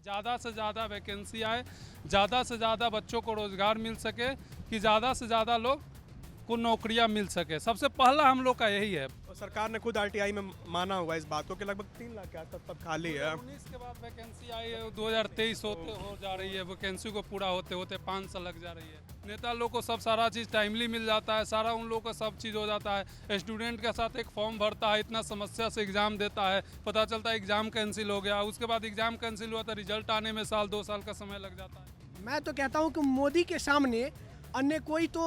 ज़्यादा से ज़्यादा वैकेंसी आए, ज़्यादा से ज़्यादा बच्चों को रोज़गार मिल सके, कि ज़्यादा से ज़्यादा लोग को नौकरियां मिल सके। सबसे पहला हम लोग का यही है। और सरकार ने खुद आरटीआई में माना हुआ है इस बात को कि लगभग 3 लाख के आसपास पद खाली है। 2019 के बाद वैकेंसी आई है, 2023 होते हो जा रही है, वैकेंसी को पूरा होते होते 5 साल लग जा रही है। नेता लोग को सब सारा चीज़ टाइमली मिल जाता है, सारा उन लोग का सब चीज़ हो जाता है। स्टूडेंट के साथ एक फॉर्म भरता है, इतना समस्या से एग्ज़ाम देता है, पता चलता है एग्ज़ाम कैंसिल हो गया, उसके बाद एग्ज़ाम कैंसिल हुआ तो रिजल्ट आने में साल 2 साल का समय लग जाता है। मैं तो कहता हूँ कि मोदी के सामने अन्य कोई तो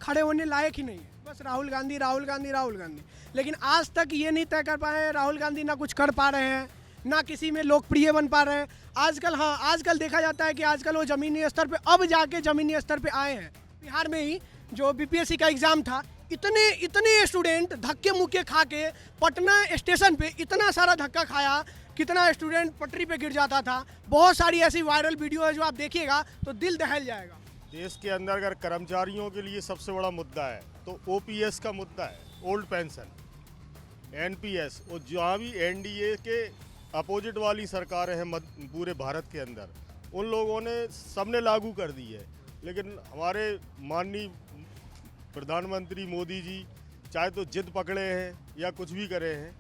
खड़े होने लायक ही नहीं है। बस राहुल गांधी राहुल गांधी राहुल गांधी। लेकिन आज तक ये नहीं तय कर पाए हैं, राहुल गांधी ना कुछ कर पा रहे हैं, ना किसी में लोकप्रिय बन पा रहे हैं। आजकल देखा जाता है कि आजकल वो ज़मीनी स्तर पे अब जाके ज़मीनी स्तर पे आए हैं। बिहार में ही जो बीपीएससी का एग्ज़ाम था, इतने स्टूडेंट धक्के मुक्के खा के पटना स्टेशन पे इतना सारा धक्का खाया, कितना स्टूडेंट पटरी पे गिर जाता था। बहुत सारी ऐसी वायरल वीडियो है जो आप देखिएगा तो दिल दहल जाएगा। देश के अंदर अगर कर्मचारियों के लिए सबसे बड़ा मुद्दा है तो ओपीएस का मुद्दा है, ओल्ड पेंशन, एनपीएस। और जहाँ भी एनडीए के अपोजिट वाली सरकारें हैं पूरे भारत के अंदर, उन लोगों ने सबने लागू कर दी है। लेकिन हमारे माननीय प्रधानमंत्री मोदी जी चाहे तो जिद पकड़े हैं या कुछ भी करे हैं,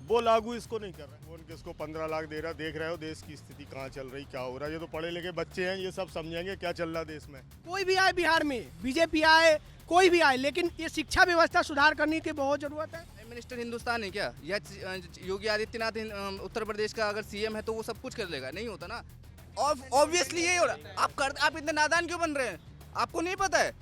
वो लागू इसको नहीं कर रहे। वो उनके इसको 15 लाख दे रहा, देख रहे हो देश की स्थिति कहाँ चल रही, क्या हो रहा है। ये तो पढ़े लिखे बच्चे हैं, ये सब समझेंगे क्या चल रहा देश में। कोई भी आए बिहार में, बीजेपी आए, कोई भी आए, लेकिन ये शिक्षा व्यवस्था सुधार करने की बहुत ज़रूरत है। प्राइम मिनिस्टर हिंदुस्तान है क्या, या योगी आदित्यनाथ उत्तर प्रदेश का अगर सीएम है तो वो सब कुछ कर लेगा? नहीं होता ना। और ऑब्वियसली यही हो रहा। आप इतने नादान क्यों बन रहे हैं? आपको नहीं पता है,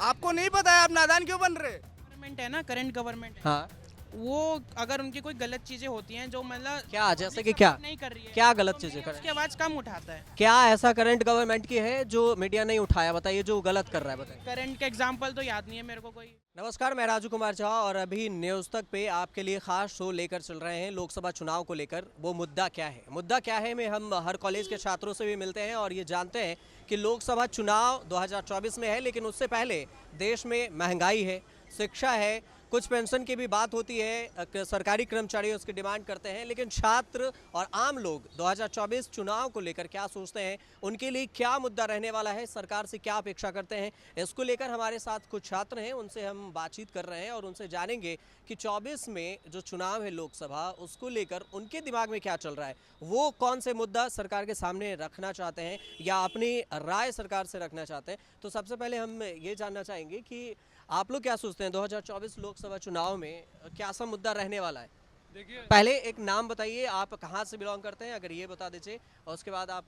आपको नहीं पता है, आप नादान क्यों बन रहे हैं? गवर्नमेंट है ना, करंट गवर्नमेंट है। हाँ, वो अगर उनकी कोई गलत चीजें होती हैं जो मतलब क्या जैसे कि क्या नहीं कर रही है, क्या गलत तो चीजें मीडिया कर उसकी आवाज कम उठाता है। क्या ऐसा करंट गवर्नमेंट की है जो मीडिया नहीं उठाया? बताइए, जो गलत कर रहा है बताइए। करंट का एग्जांपल तो याद नहीं है मेरे को कोई। नमस्कार, मैं राजू कुमार झा और अभी न्यूज़ तक पे आपके लिए खास शो लेकर चल रहे हैं लोकसभा चुनाव को लेकर। वो मुद्दा क्या है में हम हर कॉलेज के छात्रों से भी मिलते हैं और ये जानते हैं कि लोकसभा चुनाव 2024 में है, लेकिन उससे पहले देश में महंगाई है, शिक्षा है, कुछ पेंशन की भी बात होती है, सरकारी कर्मचारी उसकी डिमांड करते हैं। लेकिन छात्र और आम लोग 2024 चुनाव को लेकर क्या सोचते हैं, उनके लिए क्या मुद्दा रहने वाला है, सरकार से क्या अपेक्षा करते हैं, इसको लेकर हमारे साथ कुछ छात्र हैं, उनसे हम बातचीत कर रहे हैं और उनसे जानेंगे कि 24 में जो चुनाव है लोकसभा, उसको लेकर उनके दिमाग में क्या चल रहा है, वो कौन से मुद्दा सरकार के सामने रखना चाहते हैं या अपनी राय सरकार से रखना चाहते हैं। तो सबसे पहले हम ये जानना चाहेंगे कि आप लोग क्या सोचते हैं 2024 लोकसभा चुनाव में क्या सा मुद्दा रहने वाला है? देखिए, पहले एक नाम बताइए, आप कहाँ से बिलोंग करते हैं, अगर ये बता दीजिए, और उसके बाद आप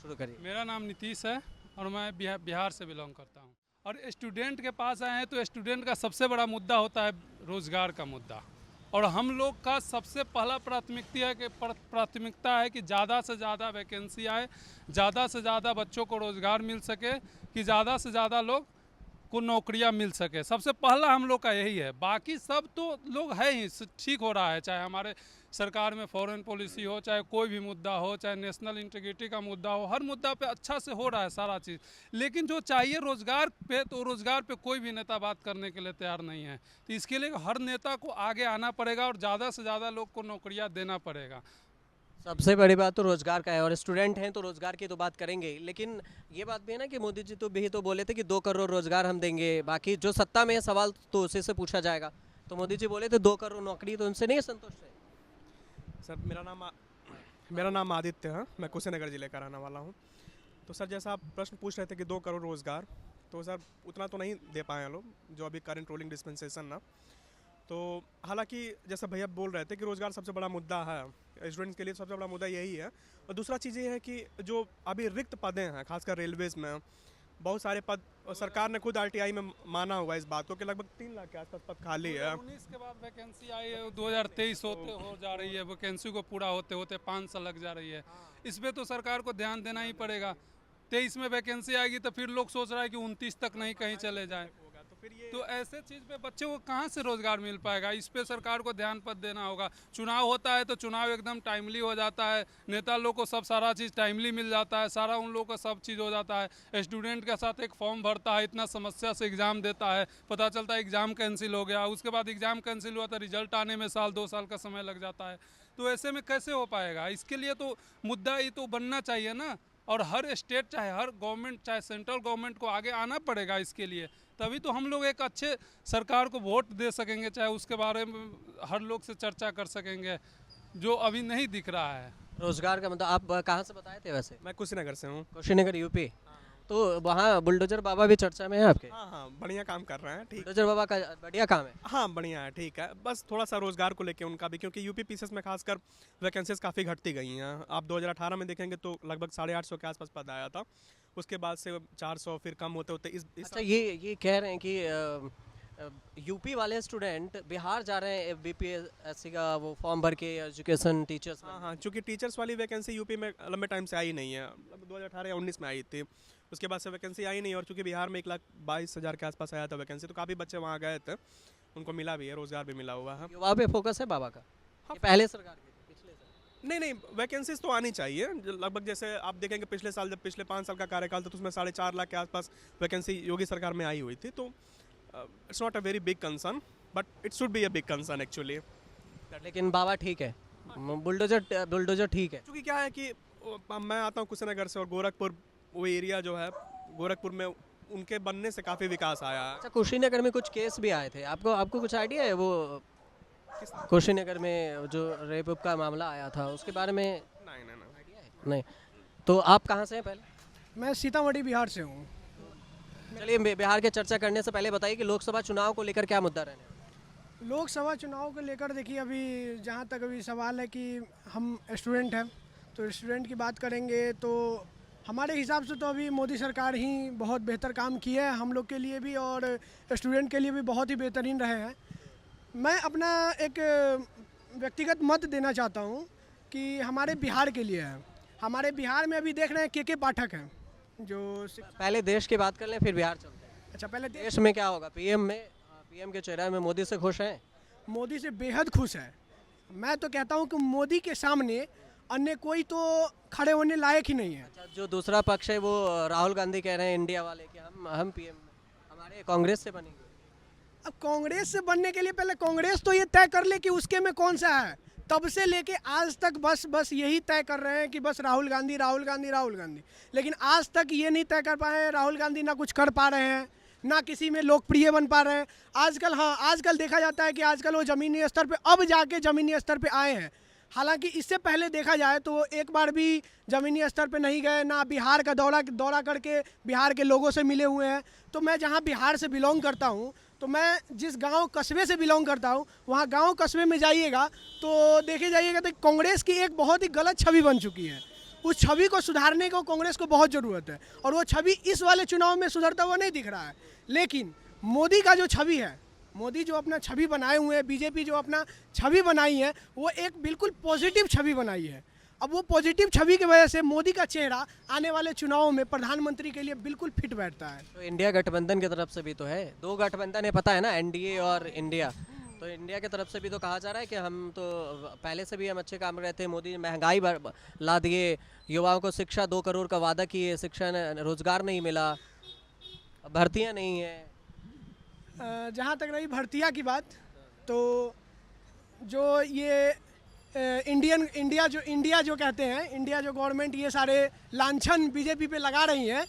शुरू करिए। मेरा नाम नीतीश है और मैं बिहार से बिलोंग करता हूँ। और स्टूडेंट के पास आए हैं तो स्टूडेंट का सबसे बड़ा मुद्दा होता है रोज़गार का मुद्दा। और हम लोग का सबसे पहला प्राथमिकता है कि ज़्यादा से ज़्यादा वैकेंसी आए, ज़्यादा से ज़्यादा बच्चों को रोज़गार मिल सके, कि ज़्यादा से ज़्यादा लोग को नौकरियां मिल सके। सबसे पहला हम लोग का यही है। बाकी सब तो लोग है ही, ठीक हो रहा है, चाहे हमारे सरकार में फॉरेन पॉलिसी हो, चाहे कोई भी मुद्दा हो, चाहे नेशनल इंटीग्रिटी का मुद्दा हो, हर मुद्दा पे अच्छा से हो रहा है सारा चीज़। लेकिन जो चाहिए रोज़गार पे, तो रोज़गार पे कोई भी नेता बात करने के लिए तैयार नहीं है। तो इसके लिए हर नेता को आगे आना पड़ेगा और ज़्यादा से ज़्यादा लोग को नौकरियाँ देना पड़ेगा। सबसे बड़ी बात तो रोजगार का है और स्टूडेंट हैं तो रोजगार की तो बात करेंगे, लेकिन ये बात भी है ना कि मोदी जी तो बोले थे कि 2 करोड़ रोजगार हम देंगे, बाकी जो सत्ता में है सवाल तो उसी से पूछा जाएगा। तो मोदी जी बोले थे 2 करोड़ नौकरी, तो उनसे नहीं संतुष्ट है? सर मेरा नाम आदित्य है, मैं कुशीनगर जिले का रहने वाला हूँ। तो सर जैसा आप प्रश्न पूछ रहे थे कि 2 करोड़ रोज़गार, तो सर उतना तो नहीं दे पाए हैं लोग जो अभी करंट रोलिंग डिस्पेंसेशन ना। तो हालांकि जैसा भैया बोल रहे थे कि रोज़गार सबसे बड़ा मुद्दा है, स्टूडेंट्स के लिए सबसे बड़ा मुद्दा यही है। और दूसरा चीज़ ये है कि जो अभी रिक्त पदें हैं, खासकर रेलवेज़ में बहुत सारे पद, और सरकार ने खुद आरटीआई में माना हुआ है इस बात को कि लगभग 3 लाख के आसपास पद खाली है। 2019 के बाद वैकेंसी आई है, 2023 होते हो जा रही है, वैकेंसी को पूरा होते होते 5 साल लग जा रही है। इस पर तो सरकार को ध्यान देना ही पड़ेगा। 23 में वैकेंसी आएगी तो फिर लोग सोच रहा है कि 29 तक नहीं कहीं चले जाएं। तो ऐसे चीज़ पे बच्चे को कहाँ से रोज़गार मिल पाएगा? इस पे सरकार को ध्यान पर देना होगा। चुनाव होता है तो चुनाव एकदम टाइमली हो जाता है, नेता लोग को सब सारा चीज़ टाइमली मिल जाता है, सारा उन लोग का सब चीज़ हो जाता है। स्टूडेंट के साथ एक फॉर्म भरता है, इतना समस्या से एग्ज़ाम देता है, पता चलता है एग्ज़ाम कैंसिल हो गया, उसके बाद एग्ज़ाम कैंसिल हुआ तो रिजल्ट आने में साल 2 साल का समय लग जाता है। तो ऐसे में कैसे हो पाएगा? इसके लिए तो मुद्दा ये तो बनना चाहिए ना, और हर स्टेट चाहे हर गवर्नमेंट चाहे सेंट्रल गवर्नमेंट को आगे आना पड़ेगा इसके लिए, तभी तो हम लोग एक अच्छे सरकार को वोट दे सकेंगे, चाहे उसके बारे में हर लोग से चर्चा कर सकेंगे, जो अभी नहीं दिख रहा है। रोजगार का मतलब आप कहाँ से बताए थे वैसे? मैं कुशीनगर से हूँ। कुशीनगर यूपी। तो वहाँ बुलडोजर बाबा भी चर्चा में है आपके? हाँ हाँ, बढ़िया काम कर रहे हैं, ठीक। बुलडोजर बाबा का बढ़िया काम है। हाँ बढ़िया है, ठीक है। बस थोड़ा सा रोजगार को लेके उनका भी, क्योंकि यूपी पीसीएस में खासकर वैकेंसीज काफ़ी घटती गई हैं। आप 2018 में देखेंगे तो लगभग 850 के आसपास पद आया था, उसके बाद से 400, फिर कम होते होते इस अच्छा, ये कह रहे हैं कि यूपी वाले स्टूडेंट बिहार जा रहे हैं बीपीएससी का वो फॉर्म भर के एजुकेशन टीचर्स में। हाँ हाँ, चूँकि टीचर्स वाली वैकेंसी यूपी में लंबे टाइम से आई नहीं है, 2018 या 19 में आई थी, उसके बाद से वैकेंसी आई नहीं। और चूँकि बिहार में 1,22,000 के आसपास आया था वैकेंसी, तो काफ़ी बच्चे वहाँ गए थे, उनको मिला भी है, रोजगार भी मिला हुआ है। युवा पे फोकस है बाबा का? ये पहले सरकार की थी, पिछले साल? नहीं, वैकेंसीज तो आनी चाहिए। लगभग जैसे आप देखेंगे पिछले साल, जब पिछले 5 साल का कार्यकाल था, तो उसमें 4.5 लाख के आसपास वैकेंसी योगी सरकार में आई हुई थी। तो it's not a very big concern, but it should be a big concern actually. लेकिन बाबा ठीक है, बुलडोजर ठीक है। क्योंकि क्या है कि मैं आता हूँ कुशीनगर से, और गोरखपुर वो एरिया जो है, गोरखपुर में उनके बनने से काफ़ी विकास आया है। अच्छा, कुशीनगर में कुछ केस भी आए थे, आपको कुछ आइडिया है? वो कुशीनगर में जो रेप का मामला आया था, उसके बारे में? नहीं। तो आप कहाँ से हैं पहले? मैं सीतामढ़ी बिहार से हूँ। चलिए, बिहार के चर्चा करने से पहले बताइए कि लोकसभा चुनाव को लेकर क्या मुद्दा रहने वाला है? लोकसभा चुनाव को लेकर देखिए, अभी जहाँ तक अभी सवाल है कि हम स्टूडेंट हैं, तो स्टूडेंट की बात करेंगे तो हमारे हिसाब से तो अभी मोदी सरकार ही बहुत बेहतर काम की है हम लोग के लिए भी, और स्टूडेंट के लिए भी बहुत ही बेहतरीन रहे हैं। मैं अपना एक व्यक्तिगत मत देना चाहता हूँ कि हमारे बिहार के लिए है। हमारे बिहार में अभी देख रहे हैं के पाठक हैं जो पहले देश की बात कर लें, फिर बिहार चलते हैं। अच्छा, पहले देश में क्या होगा? पीएम के चेहरे में मोदी से खुश हैं? मोदी से बेहद खुश है। मैं तो कहता हूँ कि मोदी के सामने अन्य कोई तो खड़े होने लायक ही नहीं है। अच्छा, जो दूसरा पक्ष है वो राहुल गांधी कह रहे हैं इंडिया वाले कि हम पीएम हमारे कांग्रेस से बनेंगे। अब कांग्रेस से बनने के लिए पहले कांग्रेस तो ये तय कर ले कि उसके में कौन सा है। तब से लेके आज तक बस यही तय कर रहे हैं कि बस राहुल गांधी राहुल गांधी राहुल गांधी, लेकिन आज तक ये नहीं तय कर पाए हैं। राहुल गांधी ना कुछ कर पा रहे हैं, ना किसी में लोकप्रिय बन पा रहे हैं। आजकल देखा जाता है कि आजकल वो ज़मीनी स्तर पे अब जाके ज़मीनी स्तर पे आए हैं। हालांकि इससे पहले देखा जाए तो वो एक बार भी ज़मीनी स्तर पे नहीं गए, ना बिहार का दौरा करके बिहार के लोगों से मिले हुए हैं। तो मैं जहाँ बिहार से बिलोंग करता हूँ, तो मैं जिस गांव कस्बे से बिलोंग करता हूँ, वहाँ गांव कस्बे में जाइएगा तो देखे जाइएगा तो कांग्रेस की एक बहुत ही गलत छवि बन चुकी है। उस छवि को सुधारने को कांग्रेस को बहुत ज़रूरत है, और वो छवि इस वाले चुनाव में सुधरता हुआ नहीं दिख रहा है। लेकिन मोदी का जो छवि है, मोदी जो अपना छवि बनाए हुए हैं, बीजेपी जो अपना छवि बनाई है, वो एक बिल्कुल पॉजिटिव छवि बनाई है। अब वो पॉजिटिव छवि की वजह से मोदी का चेहरा आने वाले चुनावों में प्रधानमंत्री के लिए बिल्कुल फिट बैठता है। तो इंडिया गठबंधन की तरफ से भी तो है, 2 गठबंधन है, पता है ना, एनडीए और इंडिया। तो इंडिया की तरफ से भी तो कहा जा रहा है कि हम तो पहले से भी हम अच्छे काम कर रहे थे, मोदी ने महंगाई ला दिए, युवाओं को शिक्षा 2 करोड़ का वादा किए, शिक्षा रोजगार नहीं मिला, भर्तियाँ नहीं है। जहाँ तक रही भर्तियाँ की बात, तो जो ये इंडिया जो कहते हैं, इंडिया जो गवर्नमेंट ये सारे लांछन बीजेपी पे लगा रही है,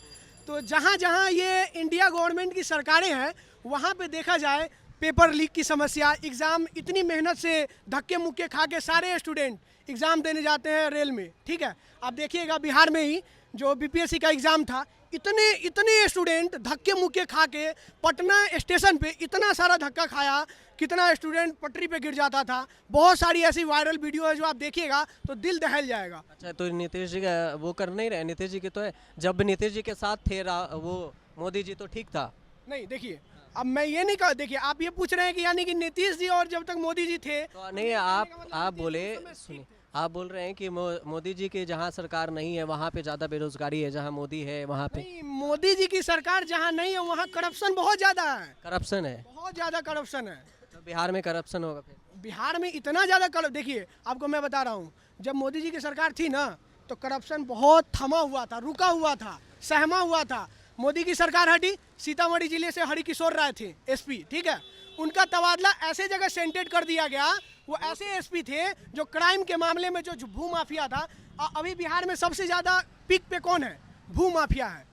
तो जहाँ जहाँ ये इंडिया गवर्नमेंट की सरकारें हैं, वहाँ पे देखा जाए पेपर लीक की समस्या, एग्ज़ाम इतनी मेहनत से धक्के मुक्के खा के सारे स्टूडेंट एग्ज़ाम देने जाते हैं रेल में, ठीक है। आप देखिएगा बिहार में ही जो बीपीएससी का एग्ज़ाम था, इतने स्टूडेंट धक्के मुक्के खा के पटना स्टेशन पे इतना सारा धक्का खाया, कितना स्टूडेंट पटरी पे गिर जाता था। बहुत सारी ऐसी वायरल वीडियो है जो आप देखिएगा तो दिल दहल जाएगा। अच्छा, तो नीतीश जी का वो कर नहीं रहे? नीतीश जी की तो है, जब नीतीश जी के साथ थे वो मोदी जी तो ठीक था। नहीं, देखिए, अब मैं ये नहीं कहा, देखिए आप ये पूछ रहे हैं कि यानी कि नीतीश जी और जब तक मोदी जी थे तो नहीं, आप बोले, सुनिए, आप बोल रहे हैं कि मोदी जी की जहाँ सरकार नहीं है वहाँ पे ज़्यादा बेरोजगारी है, जहाँ मोदी है वहाँ पे नहीं। मोदी जी की सरकार जहाँ नहीं है वहाँ करप्शन बहुत ज़्यादा है, करप्शन है, बहुत ज़्यादा करप्शन है। तो बिहार में करप्शन होगा फिर? बिहार में इतना ज़्यादा देखिए, आपको मैं बता रहा हूँ, जब मोदी जी की सरकार थी ना, तो करप्शन बहुत थमा हुआ था, रुका हुआ था, सहमा हुआ था। मोदी की सरकार हटी, सीतामढ़ी जिले से हरिकिशोर राय थे एसपी, ठीक है, उनका तबादला ऐसे जगह सेंटेड कर दिया गया, वो ऐसे एसपी थे जो क्राइम के मामले में जो भू माफिया था। अभी बिहार में सबसे ज़्यादा पीक पे कौन है? भू माफिया है।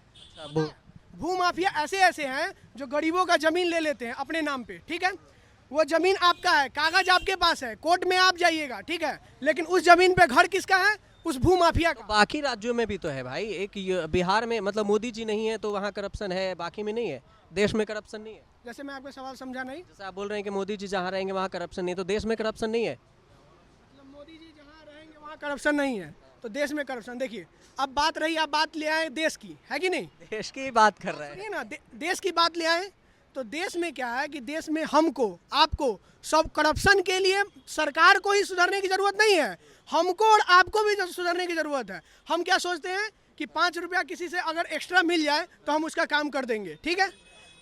भू माफिया ऐसे ऐसे हैं जो गरीबों का ज़मीन ले लेते हैं अपने नाम पे, ठीक है। वो ज़मीन आपका है, कागज़ आपके पास है, कोर्ट में आप जाइएगा, ठीक है, लेकिन उस ज़मीन पे घर किसका है? उस भू माफिया का। बाकी राज्यों में भी तो है भाई, एक बिहार में मतलब मोदी जी नहीं है तो वहाँ करप्शन है, बाकी में नहीं है। देश में करप्शन नहीं है। जैसे मैं आपका सवाल समझा नहीं। जैसे आप बोल रहे हैं कि मोदी जी जहाँ रहेंगे वहाँ करप्शन नहीं है, तो देश में करप्शन नहीं है। मतलब मोदी जी जहाँ रहेंगे वहाँ करप्शन नहीं है तो देश में करप्शन। देखिए अब बात रही, आप बात ले आए देश की, है कि नहीं? देश की बात कर रहे हैं सुनिए ना, देश की बात ले आए तो देश में क्या है कि देश में हमको आपको सब करप्शन के लिए सरकार को ही सुधरने की ज़रूरत नहीं है, हमको और आपको भी सुधरने की ज़रूरत है। हम क्या सोचते हैं कि 5 रुपया किसी से अगर एक्स्ट्रा मिल जाए तो हम उसका काम कर देंगे, ठीक है।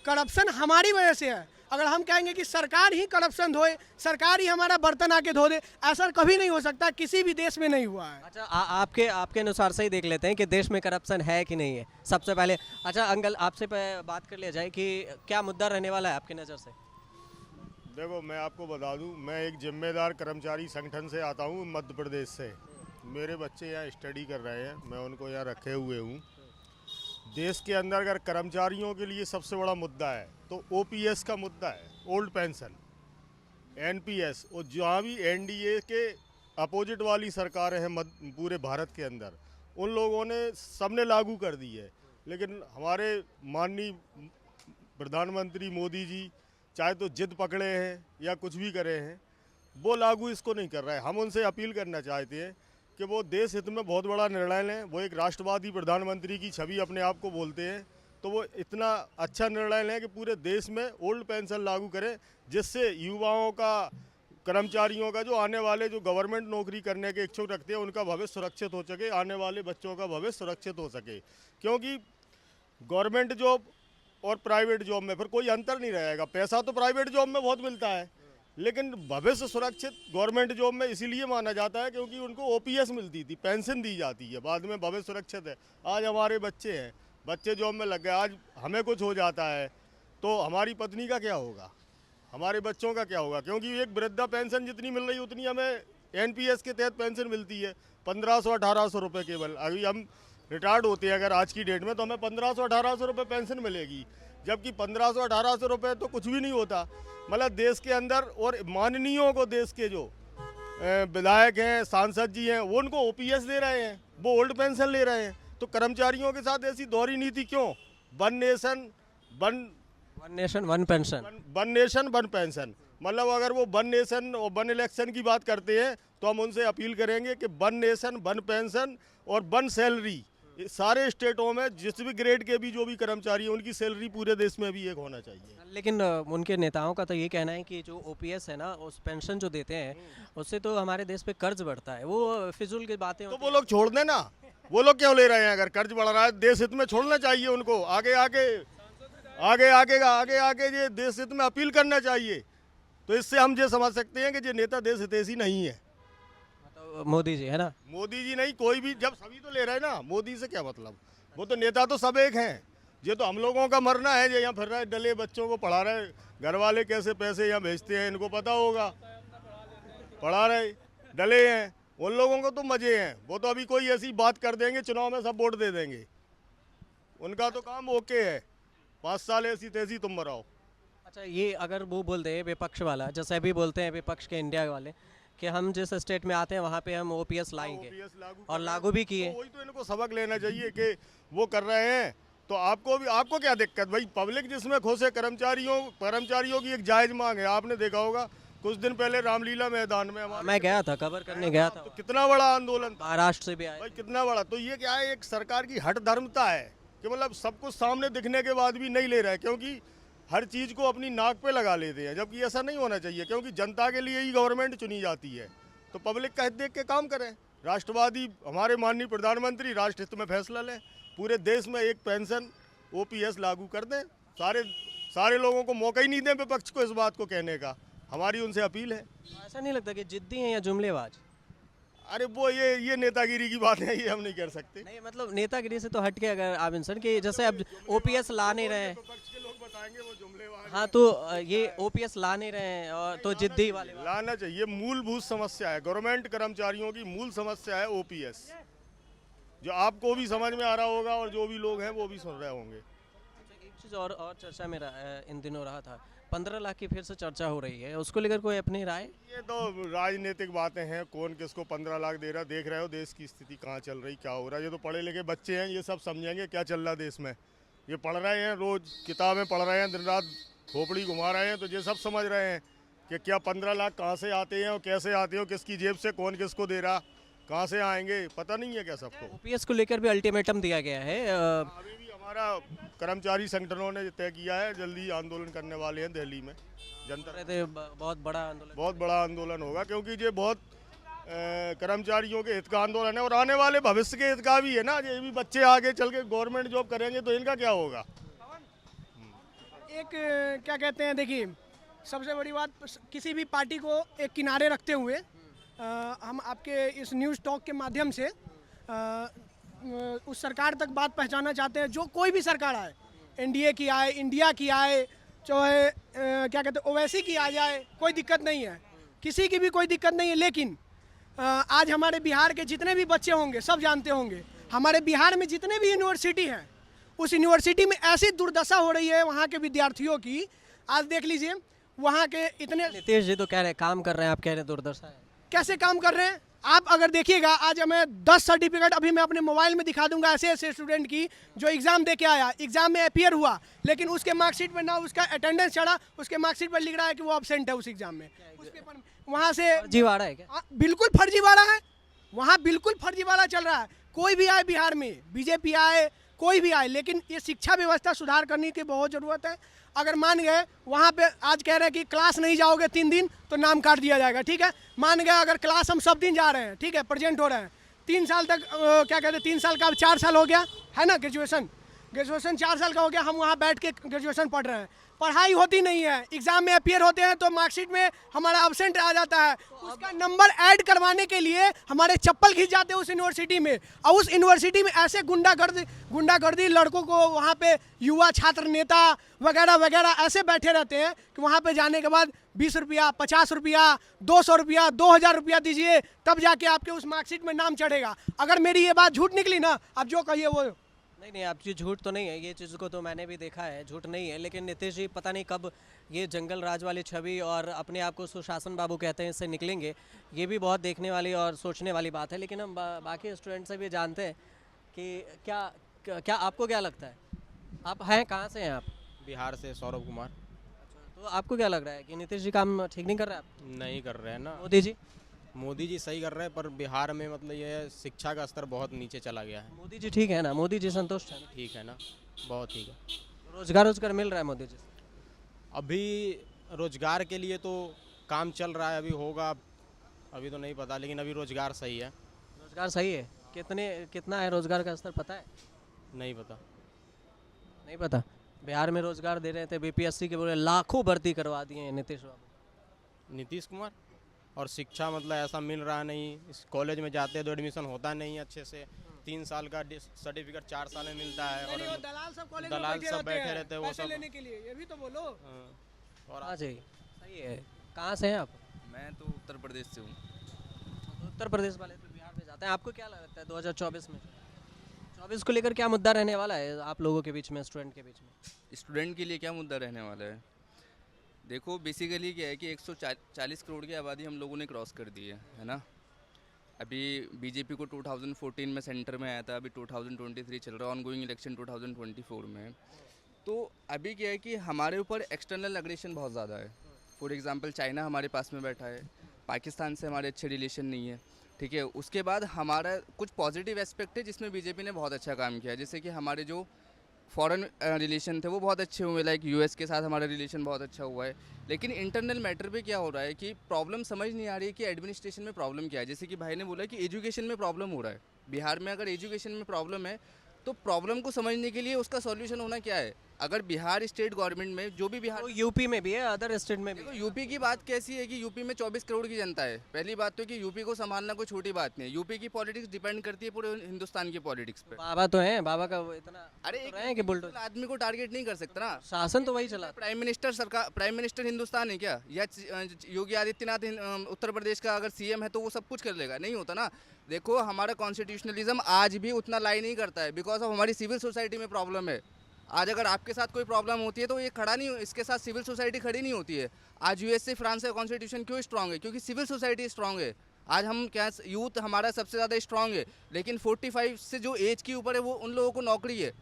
करप्शन हमारी वजह से है। अगर हम कहेंगे कि सरकार ही करप्शन धोए, सरकार ही हमारा बर्तन आके धो दे, ऐसा कभी नहीं हो सकता, किसी भी देश में नहीं हुआ है। अच्छा आपके अनुसार से ही देख लेते हैं कि देश में करप्शन है कि नहीं है सबसे पहले। अच्छा अंकल, आपसे बात कर लिया जाए कि क्या मुद्दा रहने वाला है आपकी नज़र से? देखो मैं आपको बता दूं, मैं एक जिम्मेदार कर्मचारी संगठन से आता हूं, मध्य प्रदेश से। मेरे बच्चे यहाँ स्टडी कर रहे हैं, मैं उनको यहाँ रखे हुए हूँ। देश के अंदर अगर कर्मचारियों के लिए सबसे बड़ा मुद्दा है तो ओपीएस का मुद्दा है, ओल्ड पेंशन, एनपीएस। और जहाँ भी एनडीए के अपोजिट वाली सरकारें हैं पूरे भारत के अंदर, उन लोगों ने सबने लागू कर दी है। लेकिन हमारे माननीय प्रधानमंत्री मोदी जी चाहे तो जिद पकड़े हैं या कुछ भी करे हैं, वो लागू इसको नहीं कर रहा है। हम उनसे अपील करना चाहते हैं कि वो देश हित में बहुत बड़ा निर्णय लें। वो एक राष्ट्रवादी प्रधानमंत्री की छवि अपने आप को बोलते हैं, तो वो इतना अच्छा निर्णय लें कि पूरे देश में ओल्ड पेंशन लागू करें, जिससे युवाओं का, कर्मचारियों का, जो आने वाले जो गवर्नमेंट नौकरी करने के इच्छुक रखते हैं, उनका भविष्य सुरक्षित हो सके, आने वाले बच्चों का भविष्य सुरक्षित हो सके। क्योंकि गवर्नमेंट जॉब और प्राइवेट जॉब में फिर कोई अंतर नहीं रहेगा। पैसा तो प्राइवेट जॉब में बहुत मिलता है, लेकिन भविष्य सुरक्षित गवर्नमेंट जॉब में इसीलिए माना जाता है क्योंकि उनको ओपीएस मिलती थी, पेंशन दी जाती है, बाद में भविष्य सुरक्षित है। आज हमारे बच्चे हैं, बच्चे जॉब में लग गए, आज हमें कुछ हो जाता है तो हमारी पत्नी का क्या होगा, हमारे बच्चों का क्या होगा? क्योंकि एक वृद्धा पेंशन जितनी मिल रही उतनी हमें एनपीएस के तहत पेंशन मिलती है, 1500-1800 रुपये केवल। अभी हम रिटायर्ड होते हैं अगर आज की डेट में तो हमें 1500-1800 रुपये पेंशन मिलेगी, जबकि 1500-1800 रुपये तो कुछ भी नहीं होता। मतलब देश के अंदर और माननीयों को, देश के जो विधायक हैं, सांसद जी हैं, वो उनको ओपीएस दे रहे हैं, वो ओल्ड पेंशन ले रहे हैं। तो कर्मचारियों के साथ ऐसी दोहरी नीति क्यों? One nation one pension. मतलब अगर वो वन नेशन और वन इलेक्शन की बात करते हैं तो हम उनसे अपील करेंगे कि वन नेशन, वन पेंशन और वन सैलरी, सारे स्टेटों में जिस भी ग्रेड के भी जो भी कर्मचारी हैं उनकी सैलरी पूरे देश में भी एक होना चाहिए। लेकिन उनके नेताओं का तो ये कहना है कि जो ओपीएस है ना, उस पेंशन जो देते हैं उससे तो हमारे देश पे कर्ज बढ़ता है, वो फिजूल की बातें तो वो लोग छोड़ दें ना, वो लोग क्यों ले रहे हैं? अगर कर्ज बढ़ रहा है देश हित में छोड़ना चाहिए उनको, आगे ये देश हित में अपील करना चाहिए। तो इससे हम ये समझ सकते हैं कि ये नेता देश हितैषी नहीं है। तो मोदी जी है ना, मोदी जी नहीं, कोई भी, जब सभी तो ले रहे हैं ना, मोदी से क्या मतलब? वो तो नेता तो सब एक हैं। ये तो हम लोगों का मरना है, ये यहाँ फिर रहे डले, बच्चों को पढ़ा रहे, घर वाले कैसे पैसे यहाँ भेजते हैं इनको पता होगा, पढ़ा रहे डले हैं, उन लोगों को तो मजे हैं। वो तो अभी कोई ऐसी बात कर देंगे, चुनाव में सब वोट दे देंगे, उनका तो काम ओके है। 5 साल ऐसी तैसी तुम मराओ। अच्छा ये अगर वो बोलते हैं विपक्ष वाला, जैसे अभी बोलते हैं विपक्ष के इंडिया वाले कि हम जिस स्टेट में आते हैं वहाँ पे हम ओपीएस लाएंगे और लागू भी किए, तो वही तो इनको सबक लेना चाहिए कि वो कर रहे हैं। तो आपको क्या दिक्कत भाई? पब्लिक जिसमें खुश है, कर्मचारियों की एक जायज मांग है। आपने देखा होगा कुछ दिन पहले रामलीला मैदान में मैं गया था, कवर करने गया था, तो कितना बड़ा आंदोलन था, महाराष्ट्र से भी आए भाई कितना बड़ा। तो ये क्या है, एक सरकार की हठ धर्मता है कि मतलब सब कुछ सामने दिखने के बाद भी नहीं ले रहा है, क्योंकि हर चीज़ को अपनी नाक पे लगा लेते हैं, जबकि ऐसा नहीं होना चाहिए। क्योंकि जनता के लिए ही गवर्नमेंट चुनी जाती है, तो पब्लिक का हित देख के काम करें। राष्ट्रवादी हमारे माननीय प्रधानमंत्री राष्ट्र हित में फैसला लें, पूरे देश में एक पेंशन ओपीएस लागू कर दें। सारे लोगों को मौका ही नहीं दें विपक्ष को इस बात को कहने का, हमारी उनसे अपील है। ऐसा नहीं लगता कि जिद्दी हैं या जुमलेबाज? अरे वो ये नेतागिरी की बात है, ये हम नहीं कर सकते। नहीं मतलब नेतागिरी से तो हटके अगर आप इंसान कि जैसे अब ओपीएस ला नहीं रहे हैं, विपक्ष के लोग बताएंगे वो जुमलेबाज हाँ तो ये ओपीएस ला नहीं रहे हैं और तो जिद्दी वाले लाना चाहिए। मूलभूत समस्या है, गवर्नमेंट कर्मचारियों की मूल समस्या है ओपीएस, जो आपको भी समझ में आ रहा होगा और जो भी लोग हैं वो भी सुन रहे होंगे। एक चीज़ और चर्चा में इन दिनों रहा था 15 लाख की फिर से चर्चा हो रही है, उसको लेकर कोई अपनी राय? ये तो राजनीतिक बातें हैं, कौन किसको 15 लाख दे रहा, देख रहे हो देश की स्थिति कहाँ चल रही, क्या हो रहा है। ये तो पढ़े लिखे बच्चे हैं, ये सब समझेंगे क्या चल रहा है देश में। ये पढ़ रहे हैं, रोज किताबें पढ़ रहे हैं, दिन रात खोपड़ी घुमा रहे हैं, तो ये सब समझ रहे हैं कि क्या 15 लाख कहाँ से आते हैं और कैसे आते हो, किसकी जेब से कौन किसको दे रहा, कहाँ से आएंगे, पता नहीं है क्या सबको। ओपीएस को लेकर भी अल्टीमेटम दिया गया है। अभी भी हमारा कर्मचारी संगठनों ने तय किया है, जल्दी आंदोलन करने वाले हैं दिल्ली में। जनता बहुत बड़ा आंदोलन, बहुत बड़ा आंदोलन होगा, क्योंकि ये बहुत कर्मचारियों के हित का आंदोलन है और आने वाले भविष्य के हित का भी है ना। ये भी बच्चे आगे चल के गवर्नमेंट जॉब करेंगे तो इनका क्या होगा। एक क्या कहते हैं, देखिए सबसे बड़ी बात, किसी भी पार्टी को एक किनारे रखते हुए हम आपके इस न्यूज़ टॉक के माध्यम से उस सरकार तक बात पहुंचाना चाहते हैं, जो कोई भी सरकार आए, एनडीए की आए, इंडिया की आए, चाहे क्या कहते हैं ओवैसी की आ जाए, कोई दिक्कत नहीं है, किसी की भी कोई दिक्कत नहीं है। लेकिन आज हमारे बिहार के जितने भी बच्चे होंगे सब जानते होंगे, हमारे बिहार में जितने भी यूनिवर्सिटी हैं, उस यूनिवर्सिटी में ऐसी दुर्दशा हो रही है वहाँ के विद्यार्थियों की। आज देख लीजिए वहाँ के इतने, नीतीश जी तो कह रहे हैं काम कर रहे हैं, आप कह रहे हैं दुर्दशा है। कैसे काम कर रहे हैं आप अगर देखिएगा, आज हमें 10 सर्टिफिकेट अभी मैं अपने मोबाइल में दिखा दूंगा ऐसे ऐसे स्टूडेंट की जो एग्जाम दे के आया, एग्जाम में अपियर हुआ, लेकिन उसके मार्कशीट में ना उसका अटेंडेंस चढ़ा, उसके मार्कशीट पर लिख रहा है कि वो एब्सेंट है उस एग्जाम में। उस पेपर वहाँ से फर्जीवाड़ा है क्या? बिल्कुल फर्जीवाड़ा है, वहाँ बिल्कुल फर्जीवाड़ा चल रहा है। कोई भी आए बिहार में, बीजेपी आए, कोई भी आए, लेकिन ये शिक्षा व्यवस्था सुधार करने की बहुत ज़रूरत है। अगर मान गए वहाँ पे आज कह रहे हैं कि क्लास नहीं जाओगे 3 दिन तो नाम काट दिया जाएगा, ठीक है। मान गए अगर क्लास हम सब दिन जा रहे हैं, ठीक है, प्रेजेंट हो रहे हैं, 3 साल तक क्या कहते हैं 3 साल का अब 4 साल हो गया है ना, ग्रेजुएशन 4 साल का हो गया, हम वहाँ बैठ के ग्रेजुएशन पढ़ रहे हैं, पढ़ाई होती नहीं है, एग्जाम में अपियर होते हैं तो मार्कशीट में हमारा एब्सेंट आ जाता है, उसका नंबर ऐड करवाने के लिए हमारे चप्पल खींच जाते हैं उस यूनिवर्सिटी में। और उस यूनिवर्सिटी में ऐसे गुंडागर्दी लड़कों को वहाँ पे युवा छात्र नेता वगैरह वगैरह ऐसे बैठे रहते हैं कि वहाँ पे जाने के बाद 20 रुपया, 50 रुपया, 200 रुपया, 2000 रुपया दीजिए, तब जाके आपके उस मार्कशीट में नाम चढ़ेगा। अगर मेरी ये बात झूठ निकली ना, आप जो कहिए वो। नहीं आप जी झूठ तो नहीं है, ये चीज़ को तो मैंने भी देखा है, झूठ नहीं है। लेकिन नीतीश जी पता नहीं कब ये जंगल राज वाली छवि और अपने आप को सुशासन बाबू कहते हैं इससे निकलेंगे, ये भी बहुत देखने वाली और सोचने वाली बात है। लेकिन हम बाकी स्टूडेंट से भी जानते हैं कि क्या आपको क्या लगता है, आप हैं कहाँ से हैं आप? बिहार से सौरभ कुमार। तो आपको क्या लग रहा है कि नीतीश जी काम ठीक नहीं कर रहे हैं? नहीं कर रहे हैं ना, मोदी जी सही कर रहे हैं, पर बिहार में मतलब ये शिक्षा का स्तर बहुत नीचे चला गया है। मोदी जी ठीक है ना, मोदी जी संतुष्ट है ना? ठीक है ना, बहुत ठीक है। रोजगार मिल रहा है मोदी जी से? अभी रोजगार के लिए तो काम चल रहा है, अभी होगा, अभी तो नहीं पता, लेकिन अभी रोजगार सही है। रोजगार सही है, कितना है रोजगार का स्तर पता है? नहीं पता। नहीं पता। बिहार में रोजगार दे रहे थे, बीपीएससी के बोले लाखों भर्ती करवा दिए हैं नीतीश कुमार। और शिक्षा मतलब ऐसा मिल रहा नहीं, इस कॉलेज में जाते हैं तो एडमिशन होता नहीं अच्छे से, 3 साल का सर्टिफिकेट 4 साल में मिलता है, और दलाल सब कॉलेज दलाल सब बैठे रहते हैं वो सब लेने के लिए, ये भी तो बोलो। और हाँ जी सही है। कहाँ से हैं आप? मैं तो उत्तर प्रदेश से हूँ। उत्तर प्रदेश वाले तो बिहार में जाते हैं, आपको क्या लगता है 2024 में 24 को लेकर क्या मुद्दा रहने वाला है आप लोगों के बीच में, स्टूडेंट के बीच में? स्टूडेंट के लिए क्या मुद्दा रहने वाला है? देखो बेसिकली क्या है कि 140 करोड़ की आबादी हम लोगों ने क्रॉस कर दी है ना। अभी बीजेपी को 2014 में सेंटर में आया था, अभी 2023 चल रहा है, ऑनगोइंग इलेक्शन 2024 में। तो अभी क्या है कि हमारे ऊपर एक्सटर्नल एग्रेशन बहुत ज़्यादा है। फॉर एग्जांपल चाइना हमारे पास में बैठा है, पाकिस्तान से हमारे अच्छे रिलेशन नहीं है, ठीक है। उसके बाद हमारा कुछ पॉजिटिव एस्पेक्ट है जिसमें बीजेपी ने बहुत अच्छा काम किया है, जैसे कि हमारे जो फॉरेन रिलेशन थे वो बहुत अच्छे हुए, लाइक यूएस के साथ हमारा रिलेशन बहुत अच्छा हुआ है। लेकिन इंटरनल मैटर पे क्या हो रहा है कि प्रॉब्लम समझ नहीं आ रही है कि एडमिनिस्ट्रेशन में प्रॉब्लम क्या है। जैसे कि भाई ने बोला कि एजुकेशन में प्रॉब्लम हो रहा है बिहार में। अगर एजुकेशन में प्रॉब्लम है तो प्रॉब्लम को समझने के लिए उसका सॉल्यूशन होना क्या है, अगर बिहार स्टेट गवर्नमेंट में जो भी बिहार तो यूपी में भी है, अदर स्टेट में भी देखो यूपी की बात कैसी है कि यूपी में 24 करोड़ की जनता है। पहली बात तो कि यूपी को संभालना कोई छोटी बात नहीं है। यूपी की पॉलिटिक्स डिपेंड करती है पूरे हिंदुस्तान की पॉलिटिक्स पे। बाबा तो हैं, बाबा का वो इतना अरे तो एक रहे हैं कि बुलडोजर आदमी को टारगेट नहीं कर सकता ना। शासन तो वही चला। प्राइम मिनिस्टर सरकार, प्राइम मिनिस्टर हिंदुस्तान है क्या? या योगी आदित्यनाथ उत्तर प्रदेश का अगर सीएम है तो वो सब कुछ कर लेगा? नहीं होता ना। देखो हमारा कॉन्स्टिट्यूशनलिज्म आज भी उतना लाई नहीं करता है, बिकॉज ऑफ हमारी सिविल सोसाइटी में प्रॉब्लम है। आज अगर आपके साथ कोई प्रॉब्लम होती है तो ये खड़ा नहीं, इसके साथ सिविल सोसाइटी खड़ी नहीं होती है। आज यूएसए फ्रांस का कॉन्स्टिट्यूशन क्यों स्ट्रांग है? क्योंकि सिविल सोसाइटी स्ट्रांग है। आज हम क्या, यूथ हमारा सबसे ज़्यादा स्ट्रांग है, लेकिन 45 से जो एज के ऊपर है वो उन लोगों को नौकरी है।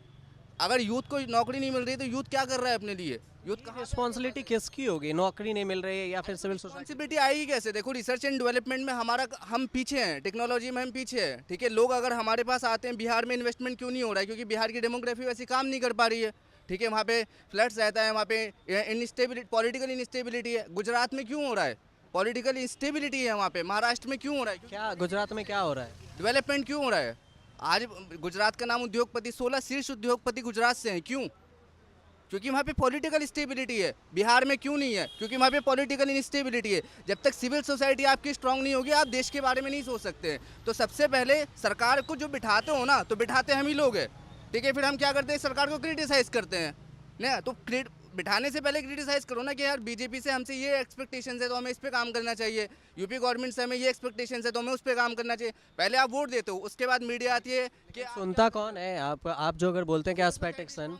अगर यूथ को नौकरी नहीं मिल रही तो यूथ क्या कर रहा है अपने लिए? यूथ कहाँ रिस्पॉन्सिबिलिटी किसकी होगी? नौकरी नहीं मिल रही है या फिर सिविल सोसाइटी? रिस्पॉन्सिबिलिटी आएगी कैसे? देखो रिसर्च एंड डेवलपमेंट में हमारा, हम पीछे हैं, टेक्नोलॉजी में हम पीछे हैं, ठीक है। लोग अगर हमारे पास आते हैं, बिहार में इन्वेस्टमेंट क्यों नहीं हो रहा है? क्योंकि बिहार की डेमोग्राफी वैसी काम नहीं कर पा रही है, ठीक है। वहाँ पे फ्लड्स रहता है, वहाँ पे इनस्टेबिलिटी, पॉलिटिकल इनस्टेबिलिटी है। गुजरात में क्यों हो रहा है? पॉलिटिकल इंस्टेबिलिटी है वहाँ पे। महाराष्ट्र में क्यों हो रहा है? क्या गुजरात में क्या हो रहा है? डेवलपमेंट क्यों हो रहा है? आज गुजरात का नाम उद्योगपति, 16 शीर्ष उद्योगपति गुजरात से हैं। क्यों? क्योंकि वहाँ पे पॉलिटिकल स्टेबिलिटी है। बिहार में क्यों नहीं है? क्योंकि वहाँ पे पॉलिटिकल इनस्टेबिलिटी है। जब तक सिविल सोसाइटी आपकी स्ट्रांग नहीं होगी आप देश के बारे में नहीं सोच सकते। तो सबसे पहले सरकार को जो बिठाते हो ना, तो बिठाते हम ही लोग हैं, ठीक है। फिर हम क्या करते हैं? सरकार को क्रिटिसाइज करते हैं ना। तो बिठाने से पहले क्रिटिसाइज करो ना कि यार बीजेपी से हमसे ये एक्सपेक्टेशंस है तो हमें इस पे काम करना चाहिए, यूपी गवर्नमेंट से हमें ये एक्सपेक्टेशंस है तो हमें उस पे काम करना चाहिए। पहले आप वोट देते हो, उसके बाद मीडिया आती है कि सुनता कौन है? आप जो अगर बोलते हैं कि एस्पेक्ट एक्शन,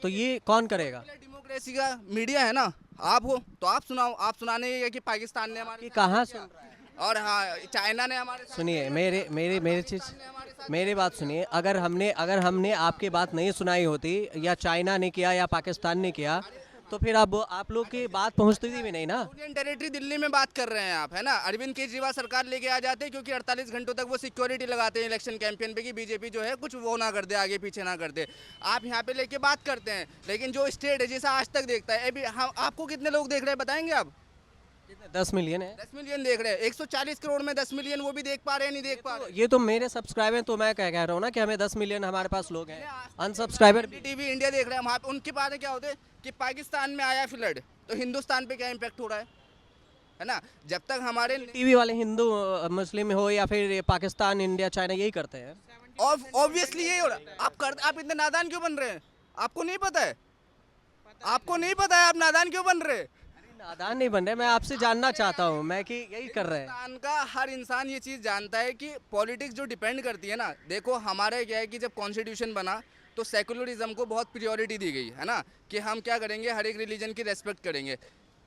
तो ये कौन करेगा? डेमोक्रेसी का मीडिया है ना, आप हो तो आप सुनाओ। आप सुनाने ये कि पाकिस्तान ने हमारे कि कहाँ सुन रहा है? और हाँ चाइना ने हमारे साथ, सुनिए मेरी बात सुनिए। अगर हमने आपकी बात नहीं सुनाई होती, या चाइना ने किया या पाकिस्तान ने किया, तो फिर अब आप लोग की बात पहुंचती भी नहीं ना। यूनियन टेरिटरी दिल्ली में बात कर रहे हैं आप, है ना। अरविंद केजरीवाल सरकार लेके आ जाते हैं क्योंकि 48 घंटों तक वो सिक्योरिटी लगाते हैं इलेक्शन कैंपेन पे कि बीजेपी जो है कुछ वो ना कर दे, आगे पीछे ना कर दे। आप यहाँ पे लेके बात करते हैं, लेकिन जो स्टेट है जैसा आज तक देखता है, अभी हम आपको कितने लोग देख रहे हैं बताएंगे आप? 10 मिलियन है। 10 मिलियन देख रहे हैं। 140 करोड़ में 10 मिलियन वो भी देख पा रहे हैं, नहीं देख पा रहे। ये तो मेरे सब्सक्राइबर, तो मैं कह रहा हूँ ना कि हमें 10 मिलियन हमारे पास लोग हैं। अनसब्सक्राइबर भी टीवी इंडिया देख रहे हैं, वहाँ पे उनके बात क्या होते हैं कि पाकिस्तान में आया फ्लड तो हिंदुस्तान पे क्या इम्पैक्ट हो रहा है ना। जब तक हमारे टीवी वाले हिंदू मुस्लिम हो या फिर पाकिस्तान, इंडिया, चाइना, यही करते हैं। ऑब्वियसली यही हो रहा है। आप इतने नादान क्यों बन रहे हैं? आपको नहीं पता है? आपको नहीं पता है आप नादान क्यों बन रहे हैं? नादान नहीं बन रहे, मैं आपसे जानना चाहता हूँ मैं कि यही कर रहे हैं। हिंदुस्तान का हर इंसान ये चीज़ जानता है कि पॉलिटिक्स जो डिपेंड करती है ना। देखो हमारे क्या है कि जब कॉन्स्टिट्यूशन बना तो सेकुलरिज्म को बहुत प्रायोरिटी दी गई है ना, कि हम क्या करेंगे, हर एक रिलीजन की रेस्पेक्ट करेंगे।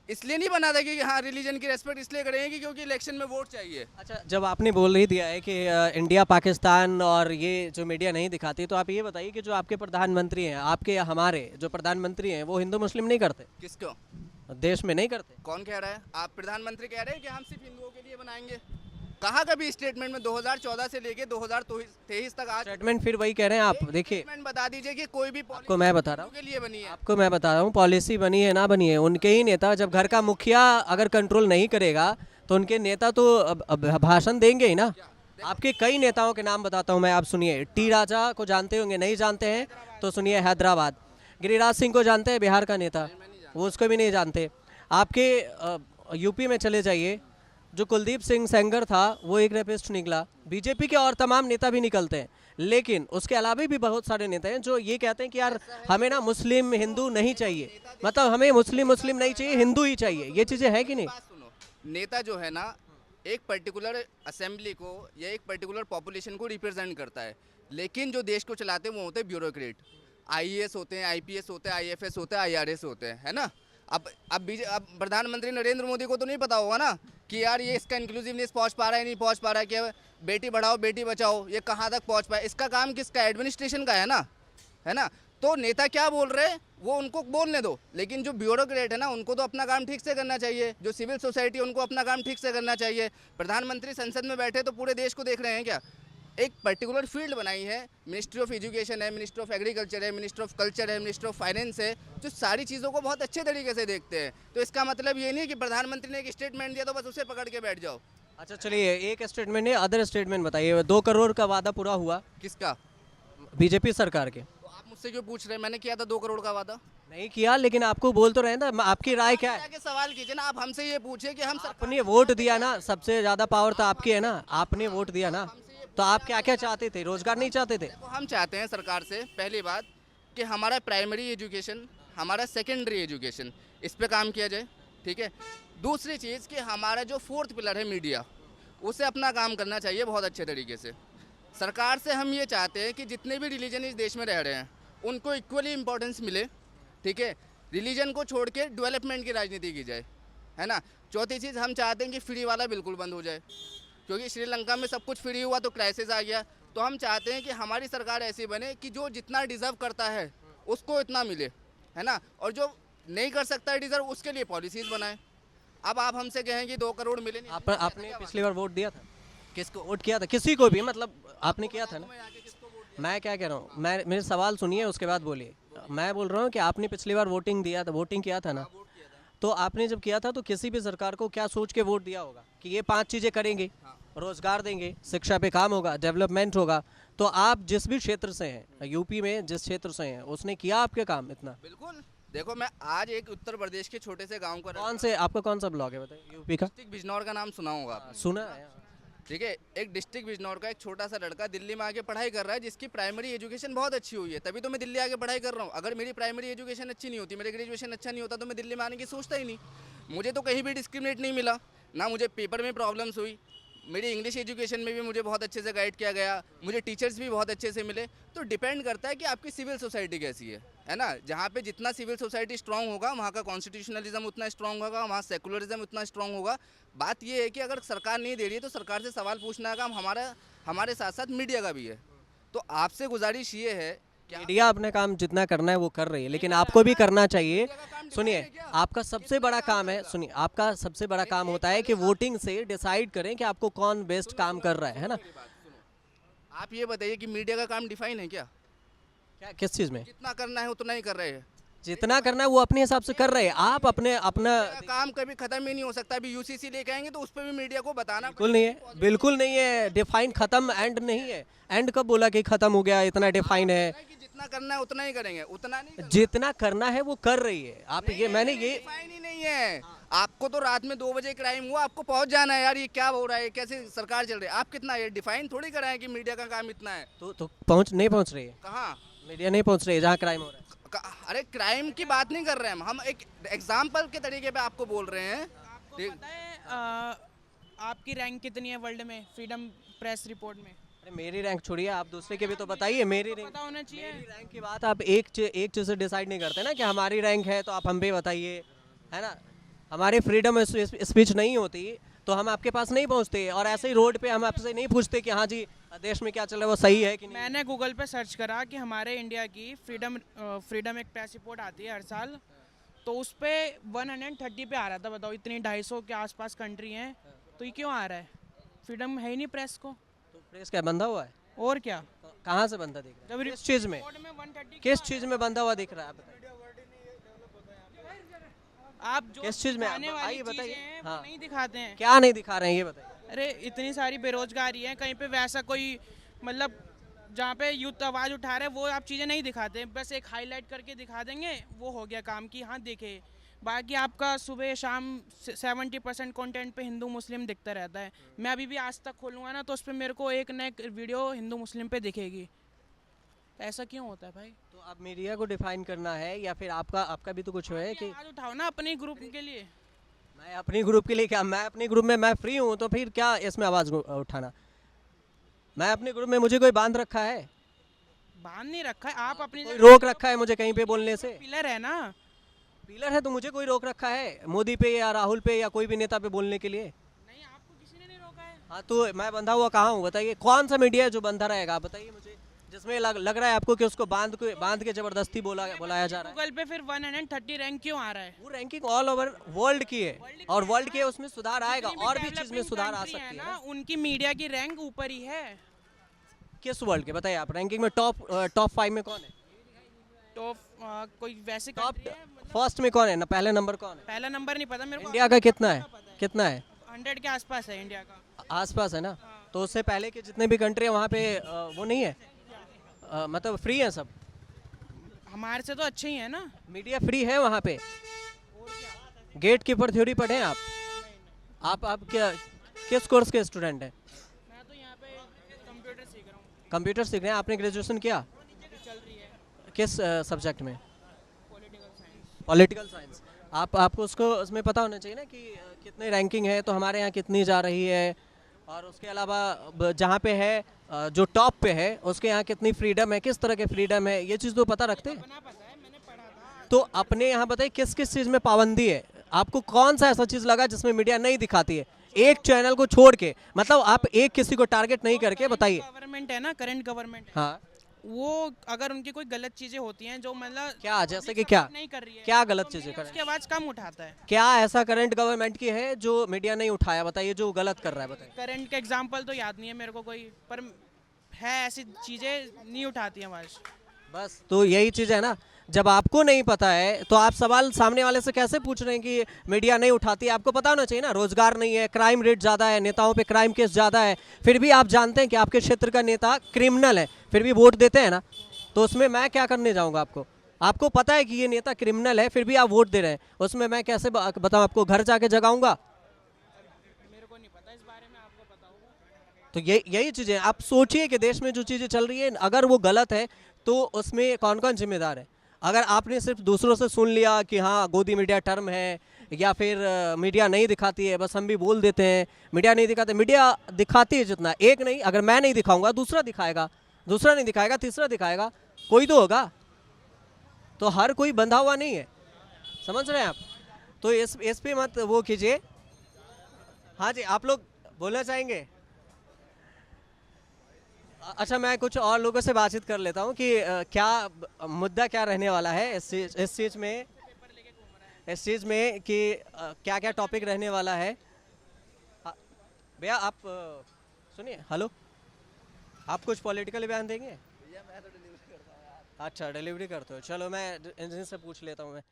इसलिए नहीं बना था कि हाँ रिलीजन की रेस्पेक्ट इसलिए करेंगे कि क्योंकि इलेक्शन में वोट चाहिए। अच्छा, जब आपने बोल ही दिया है कि इंडिया पाकिस्तान और ये जो मीडिया नहीं दिखाती, तो आप ये बताइए कि जो आपके प्रधानमंत्री हैं, आपके या हमारे जो प्रधानमंत्री हैं, वो हिंदू मुस्लिम नहीं करते? किसको? देश में नहीं करते? कौन कह रहा है? आप प्रधानमंत्री कह रहे हैं कि हम सिर्फ हिंदुओं के लिए बनाएंगे? कहाँ कभी स्टेटमेंट में 2014 से लेके 2023 तक आज स्टेटमेंट फिर वही कह रहे हैं आप। देखिए स्टेटमेंट बता दीजिए कि कोई भी आपको मैं बता रहा हूँ, के लिए बनी है। आपको मैं बता रहा हूँ, पॉलिसी बनी है ना बनी है, उनके ही नेता, जब घर का मुखिया अगर कंट्रोल नहीं करेगा तो उनके नेता तो अब भाषण देंगे ही ना। आपके कई नेताओं के नाम बताता हूँ मैं, आप सुनिए। टी राजा को जानते होंगे, नहीं जानते हैं तो सुनिए, हैदराबाद। गिरिराज सिंह को जानते हैं, बिहार का नेता, वो उसको भी नहीं जानते। आपके यूपी में चले जाइए, जो कुलदीप सिंह सेंगर था वो एक रेपिस्ट निकला। बीजेपी के और तमाम नेता भी निकलते हैं, लेकिन उसके अलावा भी बहुत सारे नेता हैं जो ये कहते हैं कि यार हमें ना मुस्लिम हिंदू नहीं चाहिए, मतलब हमें मुस्लिम नहीं चाहिए, हिंदू ही चाहिए। ये चीज़ें हैं कि नहीं? सुनो, नेता जो है ना एक पर्टिकुलर असेंबली को या एक पर्टिकुलर पॉपुलेशन को रिप्रेजेंट करता है, लेकिन जो देश को चलाते हैं वो होते हैं ब्यूरोक्रेट। आईएएस होते हैं, आईपीएस होते हैं, आईएफएस होते हैं, आईआरएस होते हैं, है ना। अब प्रधानमंत्री नरेंद्र मोदी को तो नहीं पता होगा ना कि यार ये इसका इंक्लूसिवनेस पहुंच पा रहा है, नहीं पहुंच पा रहा है, कि बेटी बढ़ाओ बेटी बचाओ ये कहाँ तक पहुंच पाए। इसका काम किसका? एडमिनिस्ट्रेशन का है ना। तो नेता क्या बोल रहे हैं वो उनको बोलने दो, लेकिन जो ब्यूरोक्रेट है ना उनको तो अपना काम ठीक से करना चाहिए। जो सिविल सोसाइटी है उनको अपना काम ठीक से करना चाहिए। प्रधानमंत्री संसद में बैठे तो पूरे देश को देख रहे हैं क्या? एक पर्टिकुलर फील्ड बनाई है, मिनिस्ट्री ऑफ एजुकेशन है, मिनिस्ट्री ऑफ एग्रीकल्चर है, मिनिस्ट्री ऑफ कल्चर है, मिनिस्ट्री ऑफ फाइनेंस है, जो सारी चीज़ों को बहुत अच्छे तरीके से देखते हैं। तो इसका मतलब ये नहीं कि प्रधानमंत्री ने एक स्टेटमेंट दिया तो बस उसे पकड़ के बैठ जाओ। अच्छा चलिए, एक स्टेटमेंट है, अदर स्टेटमेंट बताइए। 2 करोड़ का वादा पूरा हुआ किसका? बीजेपी सरकार के। तो आप मुझसे क्यों पूछ रहे हैं? मैंने किया था 2 करोड़ का वादा। नहीं किया, लेकिन आपको बोल तो रहे हैं ना, आपकी राय क्या है? आगे सवाल कीजिए ना, आप हमसे ये पूछिए कि हम आपने वोट दिया ना, सबसे ज्यादा पावर तो आपकी है ना, आपने वोट दिया ना, तो आप क्या क्या चाहते थे? रोजगार नहीं चाहते थे? देखो, हम चाहते हैं सरकार से पहली बात कि हमारा प्राइमरी एजुकेशन, हमारा सेकेंडरी एजुकेशन, इस पे काम किया जाए, ठीक है। दूसरी चीज़ कि हमारा जो 4th पिलर है मीडिया, उसे अपना काम करना चाहिए बहुत अच्छे तरीके से। सरकार से हम ये चाहते हैं कि जितने भी रिलीजन इस देश में रह रहे हैं उनको इक्वली इम्पोर्टेंस मिले, ठीक है। रिलीजन को छोड़ के डेवलपमेंट की राजनीति की जाए, है ना। चौथी चीज़ हम चाहते हैं कि फ्री वाला बिल्कुल बंद हो जाए, क्योंकि श्रीलंका में सब कुछ फ्री हुआ तो क्राइसिस आ गया। तो हम चाहते हैं कि हमारी सरकार ऐसी बने कि जो जितना डिज़र्व करता है उसको इतना मिले, है ना, और जो नहीं कर सकता है डिज़र्व उसके लिए पॉलिसीज़ बनाएं। अब आप हमसे कहें कि 2 करोड़ मिले नहीं, आपने पिछली बार वोट दिया था? किसको वोट किया था? किसी को भी, मतलब आपने किया था ना? मैं क्या कह रहा हूँ, मैं मेरे सवाल सुनिए उसके बाद बोलिए। मैं बोल रहा हूँ कि आपने पिछली बार वोटिंग किया था ना, तो आपने जब किया था तो किसी भी सरकार को क्या सोच के वोट दिया होगा कि ये 5 चीज़ें करेंगे, रोजगार देंगे, शिक्षा पे काम होगा, डेवलपमेंट होगा। तो आप जिस भी क्षेत्र से हैं, यूपी में जिस क्षेत्र से हैं, उसने किया आपके काम इतना? बिल्कुल। देखो, मैं आज एक उत्तर प्रदेश के छोटे से गांव का कौन से, आपका कौन सा ब्लॉग है बताइए? यूपी का? डिस्ट्रिक्ट बिजनौर का नाम सुना होगा आपने? सुना है। ठीक है, एक डिस्ट्रिक्ट बिजनौर का एक छोटा सा लड़का दिल्ली में आके पढ़ाई कर रहा है, जिसकी प्राइमरी एजुकेशन बहुत अच्छी हुई है, तभी तो मैं दिल्ली आके पढ़ाई कर रहा हूँ। अगर मेरी प्राइमरी एजुकेशन अच्छी नहीं होती, मेरे ग्रेजुएशन अच्छा नहीं होता, तो मैं दिल्ली में आने की सोचता ही नहीं। मुझे तो कहीं भी डिस्क्रिमिनेट नहीं मिला ना, मुझे पेपर में प्रॉब्लम्स हुई, मेरी इंग्लिश एजुकेशन में भी मुझे बहुत अच्छे से गाइड किया गया, मुझे टीचर्स भी बहुत अच्छे से मिले। तो डिपेंड करता है कि आपकी सिविल सोसाइटी कैसी है ना। जहाँ पे जितना सिविल सोसाइटी स्ट्रांग होगा वहाँ का कॉन्स्टिट्यूशनलिज्म उतना स्ट्रांग होगा, वहाँ सेकुलरिज्म उतना स्ट्रांग होगा। बात ये है कि अगर सरकार नहीं दे रही है तो सरकार से सवाल पूछना का काम हमारे साथ साथ मीडिया का भी है। तो आपसे गुजारिश ये है कि मीडिया अपने काम जितना करना है वो कर रही है, लेकिन आपको भी करना चाहिए। सुनिए, आपका सबसे बड़ा काम है, सुनिए, आपका सबसे बड़ा काम होता है कि वोटिंग से डिसाइड करें कि आपको कौन बेस्ट काम कर रहा है ना। आप ये बताइए कि मीडिया का काम डिफाइन है क्या? किस चीज़ में? जितना करना है उतना ही कर रहे हैं। जितना करना है वो अपने हिसाब से कर रहे हैं, आप अपना काम कभी खत्म ही नहीं हो सकता। अभी यूसीसी लेके आएंगे तो उस पर भी मीडिया को बताना बिल्कुल नहीं है, बिल्कुल नहीं है। डिफाइन खत्म, एंड नहीं है। एंड कब बोला कि खत्म हो गया, इतना डिफाइन है? कि जितना करना है उतना ही करेंगे, उतना नहीं करना। जितना करना है वो कर रही है। आप ये, मैंने ये डिफाइन ही नहीं है। आपको तो रात में 2 बजे क्राइम हुआ, आपको पहुंच जाना है यार, ये क्या हो रहा है, कैसे सरकार चल रही है। आप कितना ये डिफाइन थोड़ी कराएं कि मीडिया का काम इतना है। तो नहीं पहुंच रही है। कहाँ मीडिया नहीं पहुंच रही है जहाँ क्राइम हो रहा है। अरे क्राइम की बात नहीं कर रहे हैं हम एक एग्जाम्पल के तरीके पे आपको बोल रहे हैं। आपको पता है आपकी रैंक कितनी है वर्ल्ड में फ्रीडम प्रेस रिपोर्ट में? अरे मेरी रैंक छोड़िए, आप दूसरे के भी तो बताइए। मेरी रैंक, पता होना चाहिए। रैंक की बात आप एक चीज़ से डिसाइड नहीं करते ना कि हमारी रैंक है तो आप हम भी बताइए, है ना। हमारी फ्रीडम स्पीच नहीं होती तो हम आपके पास नहीं पहुंचते, और ऐसे ही रोड पे हम आपसे नहीं पूछते कि हाँ जी देश में क्या चल रहा है वो सही है कि नहीं। मैंने गूगल पे सर्च करा कि हमारे इंडिया की फ्रीडम एक प्रेस रिपोर्ट आती है हर साल, तो उस पर 130 पे आ रहा था। बताओ, इतनी 250 के आसपास कंट्री हैं, तो ये क्यों आ रहा है? फ्रीडम है ही नहीं प्रेस को। तो प्रेस क्या बंधा हुआ है? और क्या, कहाँ से बंधा दिख रहा है? किस चीज़ में, रिपोर्ट में 130 किस चीज़ में बंधा हुआ दिख रहा है? बताइए आप जो किस चीज़ में? दिखाने वाली आइए बताइए। चीज़ें हैं, वो हाँ, नहीं दिखाते हैं। क्या नहीं दिखा रहे हैं ये बताइए। अरे इतनी सारी बेरोजगारी है, कहीं पे वैसा कोई मतलब जहाँ पे यूथ आवाज़ उठा रहे हैं वो आप चीज़ें नहीं दिखाते, बस एक हाईलाइट करके दिखा देंगे, वो हो गया काम की हाँ देखे। बाकी आपका सुबह शाम 70% कंटेंट पे हिंदू मुस्लिम दिखता रहता है। मैं अभी भी आज तक खोलूँगा ना तो उस पर मेरे को एक न एक वीडियो हिंदू मुस्लिम पे दिखेगी। तो ऐसा क्यों होता है भाई? तो अब मीडिया को डिफाइन करना है या फिर आपका भी तो कुछ है कि आवाज़ उठाओ ना अपने ग्रुप के लिए। मैं अपनी ग्रुप के लिए क्या, मैं अपने ग्रुप में मैं फ्री हूँ, तो फिर क्या इसमें आवाज़ उठाना? मैं अपने ग्रुप में, मुझे कोई बांध रखा है? बांध नहीं रखा है, आप अपनी कोई रोक रखा है मुझे कहीं पे बोलने से? पिलर है ना। पिलर है तो मुझे कोई रोक रखा है मोदी पे या राहुल पे या कोई भी नेता पे बोलने के लिए? नहीं, आपको किसी ने नहीं रोका है। हाँ, तो मैं बंधा हुआ कहाँ हूँ बताइए? कौन सा मीडिया है जो बंधा रहेगा? आप बताइए मुझे, जिसमें लग रहा है आपको कि उसको बांध के जबरदस्ती बुलाया जा रहा है। गूगल पे फिर 130 रैंक क्यों आ रहा है? वो रैंकिंग ऑल ओवर वर्ल्ड की है, और वर्ल्ड के उसमें सुधार आएगा, जितनी और भी डेवलपिंग चीज में सुधार आ कंट्री है सकती है ना, ना। उनकी मीडिया की रैंक ऊपर ही है। किस वर्ल्ड के बताइए आप? रैंकिंग में टॉप 5 में कौन है? तो कोई वैसे टॉप कंट्री है मतलब फर्स्ट में कौन है ना? पहले नंबर कौन है? पहला नंबर नहीं पता मेरे को। इंडिया का कितना है? कितना है? 100 के आसपास है इंडिया का। आसपास है ना? तो उससे पहले के जितने भी कंट्री है वहाँ पे वो नहीं है, मतलब फ्री है सब। हमारे से तो अच्छे ही है ना। मीडिया फ्री है वहाँ पे? गेट कीपर थ्योरी पढ़े हैं आप क्या किस कोर्स के स्टूडेंट हैं? मैं तो यहाँ पे कंप्यूटर सीख रहा हूँ। कंप्यूटर सीख रहे हैं? आपने ग्रेजुएशन किया? चल रही है किस सब्जेक्ट में? Political science. Political science. आपको उसको उसमें पता होना चाहिए ना कि कितने रैंकिंग है, तो हमारे यहाँ कितनी जा रही है, और उसके अलावा जहाँ पे है जो टॉप पे है उसके यहाँ कितनी फ्रीडम है, किस तरह के फ्रीडम है, ये चीज़ तो पता रखते हैं। अपना पता है, मैंने पढ़ा था। तो अपने यहाँ बताइए किस किस चीज़ में पाबंदी है? आपको कौन सा ऐसा चीज़ लगा जिसमें मीडिया नहीं दिखाती है? एक चैनल को छोड़ के, मतलब आप एक किसी को टारगेट नहीं करके बताइए। गवर्नमेंट है ना, करंट गवर्नमेंट है, हाँ, वो अगर उनकी कोई गलत चीजें होती हैं जो मतलब क्या जैसे कि क्या नहीं कर रही है, क्या गलत तो चीज़ें मीडिया करें? उसकी आवाज कम उठाता है। क्या ऐसा करंट गवर्नमेंट की है जो मीडिया नहीं उठाया? बताइए, जो गलत कर रहा है बताइए। करंट का एग्जाम्पल तो याद नहीं है मेरे को कोई, पर है ऐसी चीजें नहीं उठाती हैं आवाज। बस तो यही चीज़ है ना, जब आपको नहीं पता है तो आप सवाल सामने वाले से कैसे पूछ रहे हैं कि मीडिया नहीं उठाती? आपको पता होना चाहिए ना, रोजगार नहीं है, क्राइम रेट ज़्यादा है, नेताओं पे क्राइम केस ज़्यादा है, फिर भी आप जानते हैं कि आपके क्षेत्र का नेता क्रिमिनल है, फिर भी वोट देते हैं ना, तो उसमें मैं क्या करने जाऊँगा? आपको पता है कि ये नेता क्रिमिनल है, फिर भी आप वोट दे रहे हैं, उसमें मैं कैसे बताऊँ? आपको घर जाके जगाऊंगा? मेरे को नहीं पता इस बारे में, आपको पता होगा। तो यही चीज़ें आप सोचिए कि देश में जो चीज़ें चल रही है, अगर वो गलत है तो उसमें कौन कौन जिम्मेदार है? अगर आपने सिर्फ दूसरों से सुन लिया कि हाँ गोदी मीडिया टर्म है, या फिर मीडिया नहीं दिखाती है, बस हम भी बोल देते हैं मीडिया नहीं दिखाते। मीडिया दिखाती है जितना, एक नहीं, अगर मैं नहीं दिखाऊंगा दूसरा दिखाएगा, दूसरा नहीं दिखाएगा तीसरा दिखाएगा, कोई तो होगा। तो हर कोई बंधा हुआ नहीं है, समझ रहे हैं आप? तो इस पे मत वो कीजिए। हाँ जी, आप लोग बोलना चाहेंगे? अच्छा, मैं कुछ और लोगों से बातचीत कर लेता हूँ कि क्या मुद्दा क्या रहने वाला है इस चीज़ में कि क्या क्या टॉपिक रहने वाला है। भैया आप सुनिए, हेलो, आप कुछ पॉलिटिकल बयान देंगे? अच्छा, डिलीवरी करते हो, चलो मैं इनसे पूछ लेता हूँ। मैं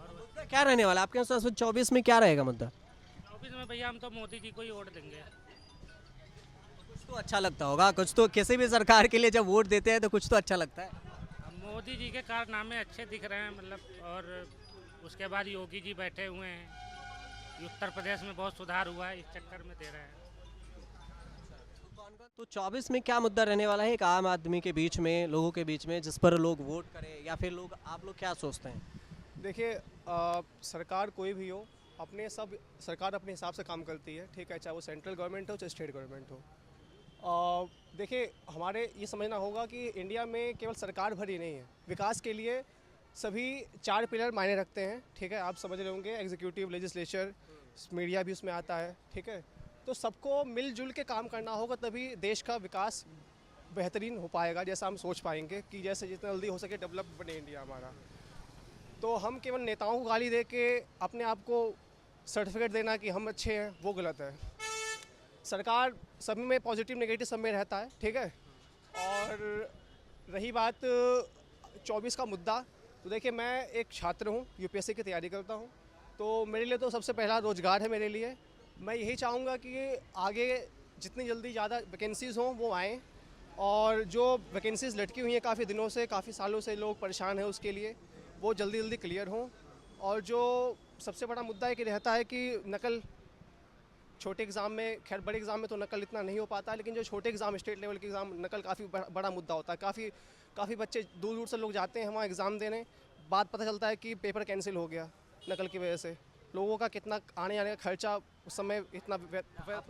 मुद्दा क्या रहने वाला आपके हिसाब से 24 में? क्या रहेगा मुद्दा 24 में? भैया हम तो मोदी जी को ही वोट देंगे। कुछ तो अच्छा लगता होगा, कुछ तो, किसी भी सरकार के लिए जब वोट देते हैं तो कुछ तो अच्छा लगता है। मोदी जी के कारनामे अच्छे दिख रहे हैं, मतलब, और उसके बाद योगी जी बैठे हुए हैं, उत्तर प्रदेश में बहुत सुधार हुआ है, इस चक्कर में दे रहे हैं। तो 24 में क्या मुद्दा रहने वाला है एक आम आदमी के बीच में, लोगों के बीच में, जिस पर लोग वोट करें, या फिर आप लोग क्या सोचते हैं? देखिए, सरकार कोई भी हो, सरकार अपने हिसाब से काम करती है, ठीक है, चाहे वो सेंट्रल गवर्नमेंट हो चाहे स्टेट गवर्नमेंट हो। देखिए, हमारे ये समझना होगा कि इंडिया में केवल सरकार भर ही नहीं है, विकास के लिए सभी 4 पिलर मायने रखते हैं, ठीक है, आप समझ रहे होंगे, एग्जीक्यूटिव, लेजिस्लेचर, मीडिया भी उसमें आता है, ठीक है। तो सबको मिलजुल के काम करना होगा, तभी देश का विकास बेहतरीन हो पाएगा, जैसा हम सोच पाएंगे कि जैसे जितना जल्दी हो सके डेवलप बने इंडिया हमारा। तो हम केवल नेताओं को गाली दे के अपने आप को सर्टिफिकेट देना कि हम अच्छे हैं, वो गलत है। सरकार सब में पॉजिटिव नेगेटिव सब में रहता है, ठीक है। और रही बात 24 का मुद्दा, तो देखिए, मैं एक छात्र हूँ, यूपीएससी की तैयारी करता हूँ, तो मेरे लिए तो सबसे पहला रोज़गार है मेरे लिए। मैं यही चाहूँगा कि आगे जितनी जल्दी ज़्यादा वैकेंसीज़ हों वो आएँ, और जो वैकेंसीज़ लटकी हुई हैं काफ़ी दिनों से, काफ़ी सालों से लोग परेशान हैं उसके लिए, वो जल्दी जल्दी क्लियर हों। और जो सबसे बड़ा मुद्दा है कि रहता है कि नकल छोटे एग्ज़ाम में, खैर बड़े एग्ज़ाम में तो नकल इतना नहीं हो पाता, लेकिन जो छोटे एग्ज़ाम, स्टेट लेवल के एग्ज़ाम, नकल काफ़ी बड़ा मुद्दा होता है। काफ़ी बच्चे दूर दूर से लोग जाते हैं वहाँ एग्ज़ाम देने, बाद पता चलता है कि पेपर कैंसिल हो गया नकल की वजह से। लोगों का कितना आने जाने का खर्चा उस समय इतना।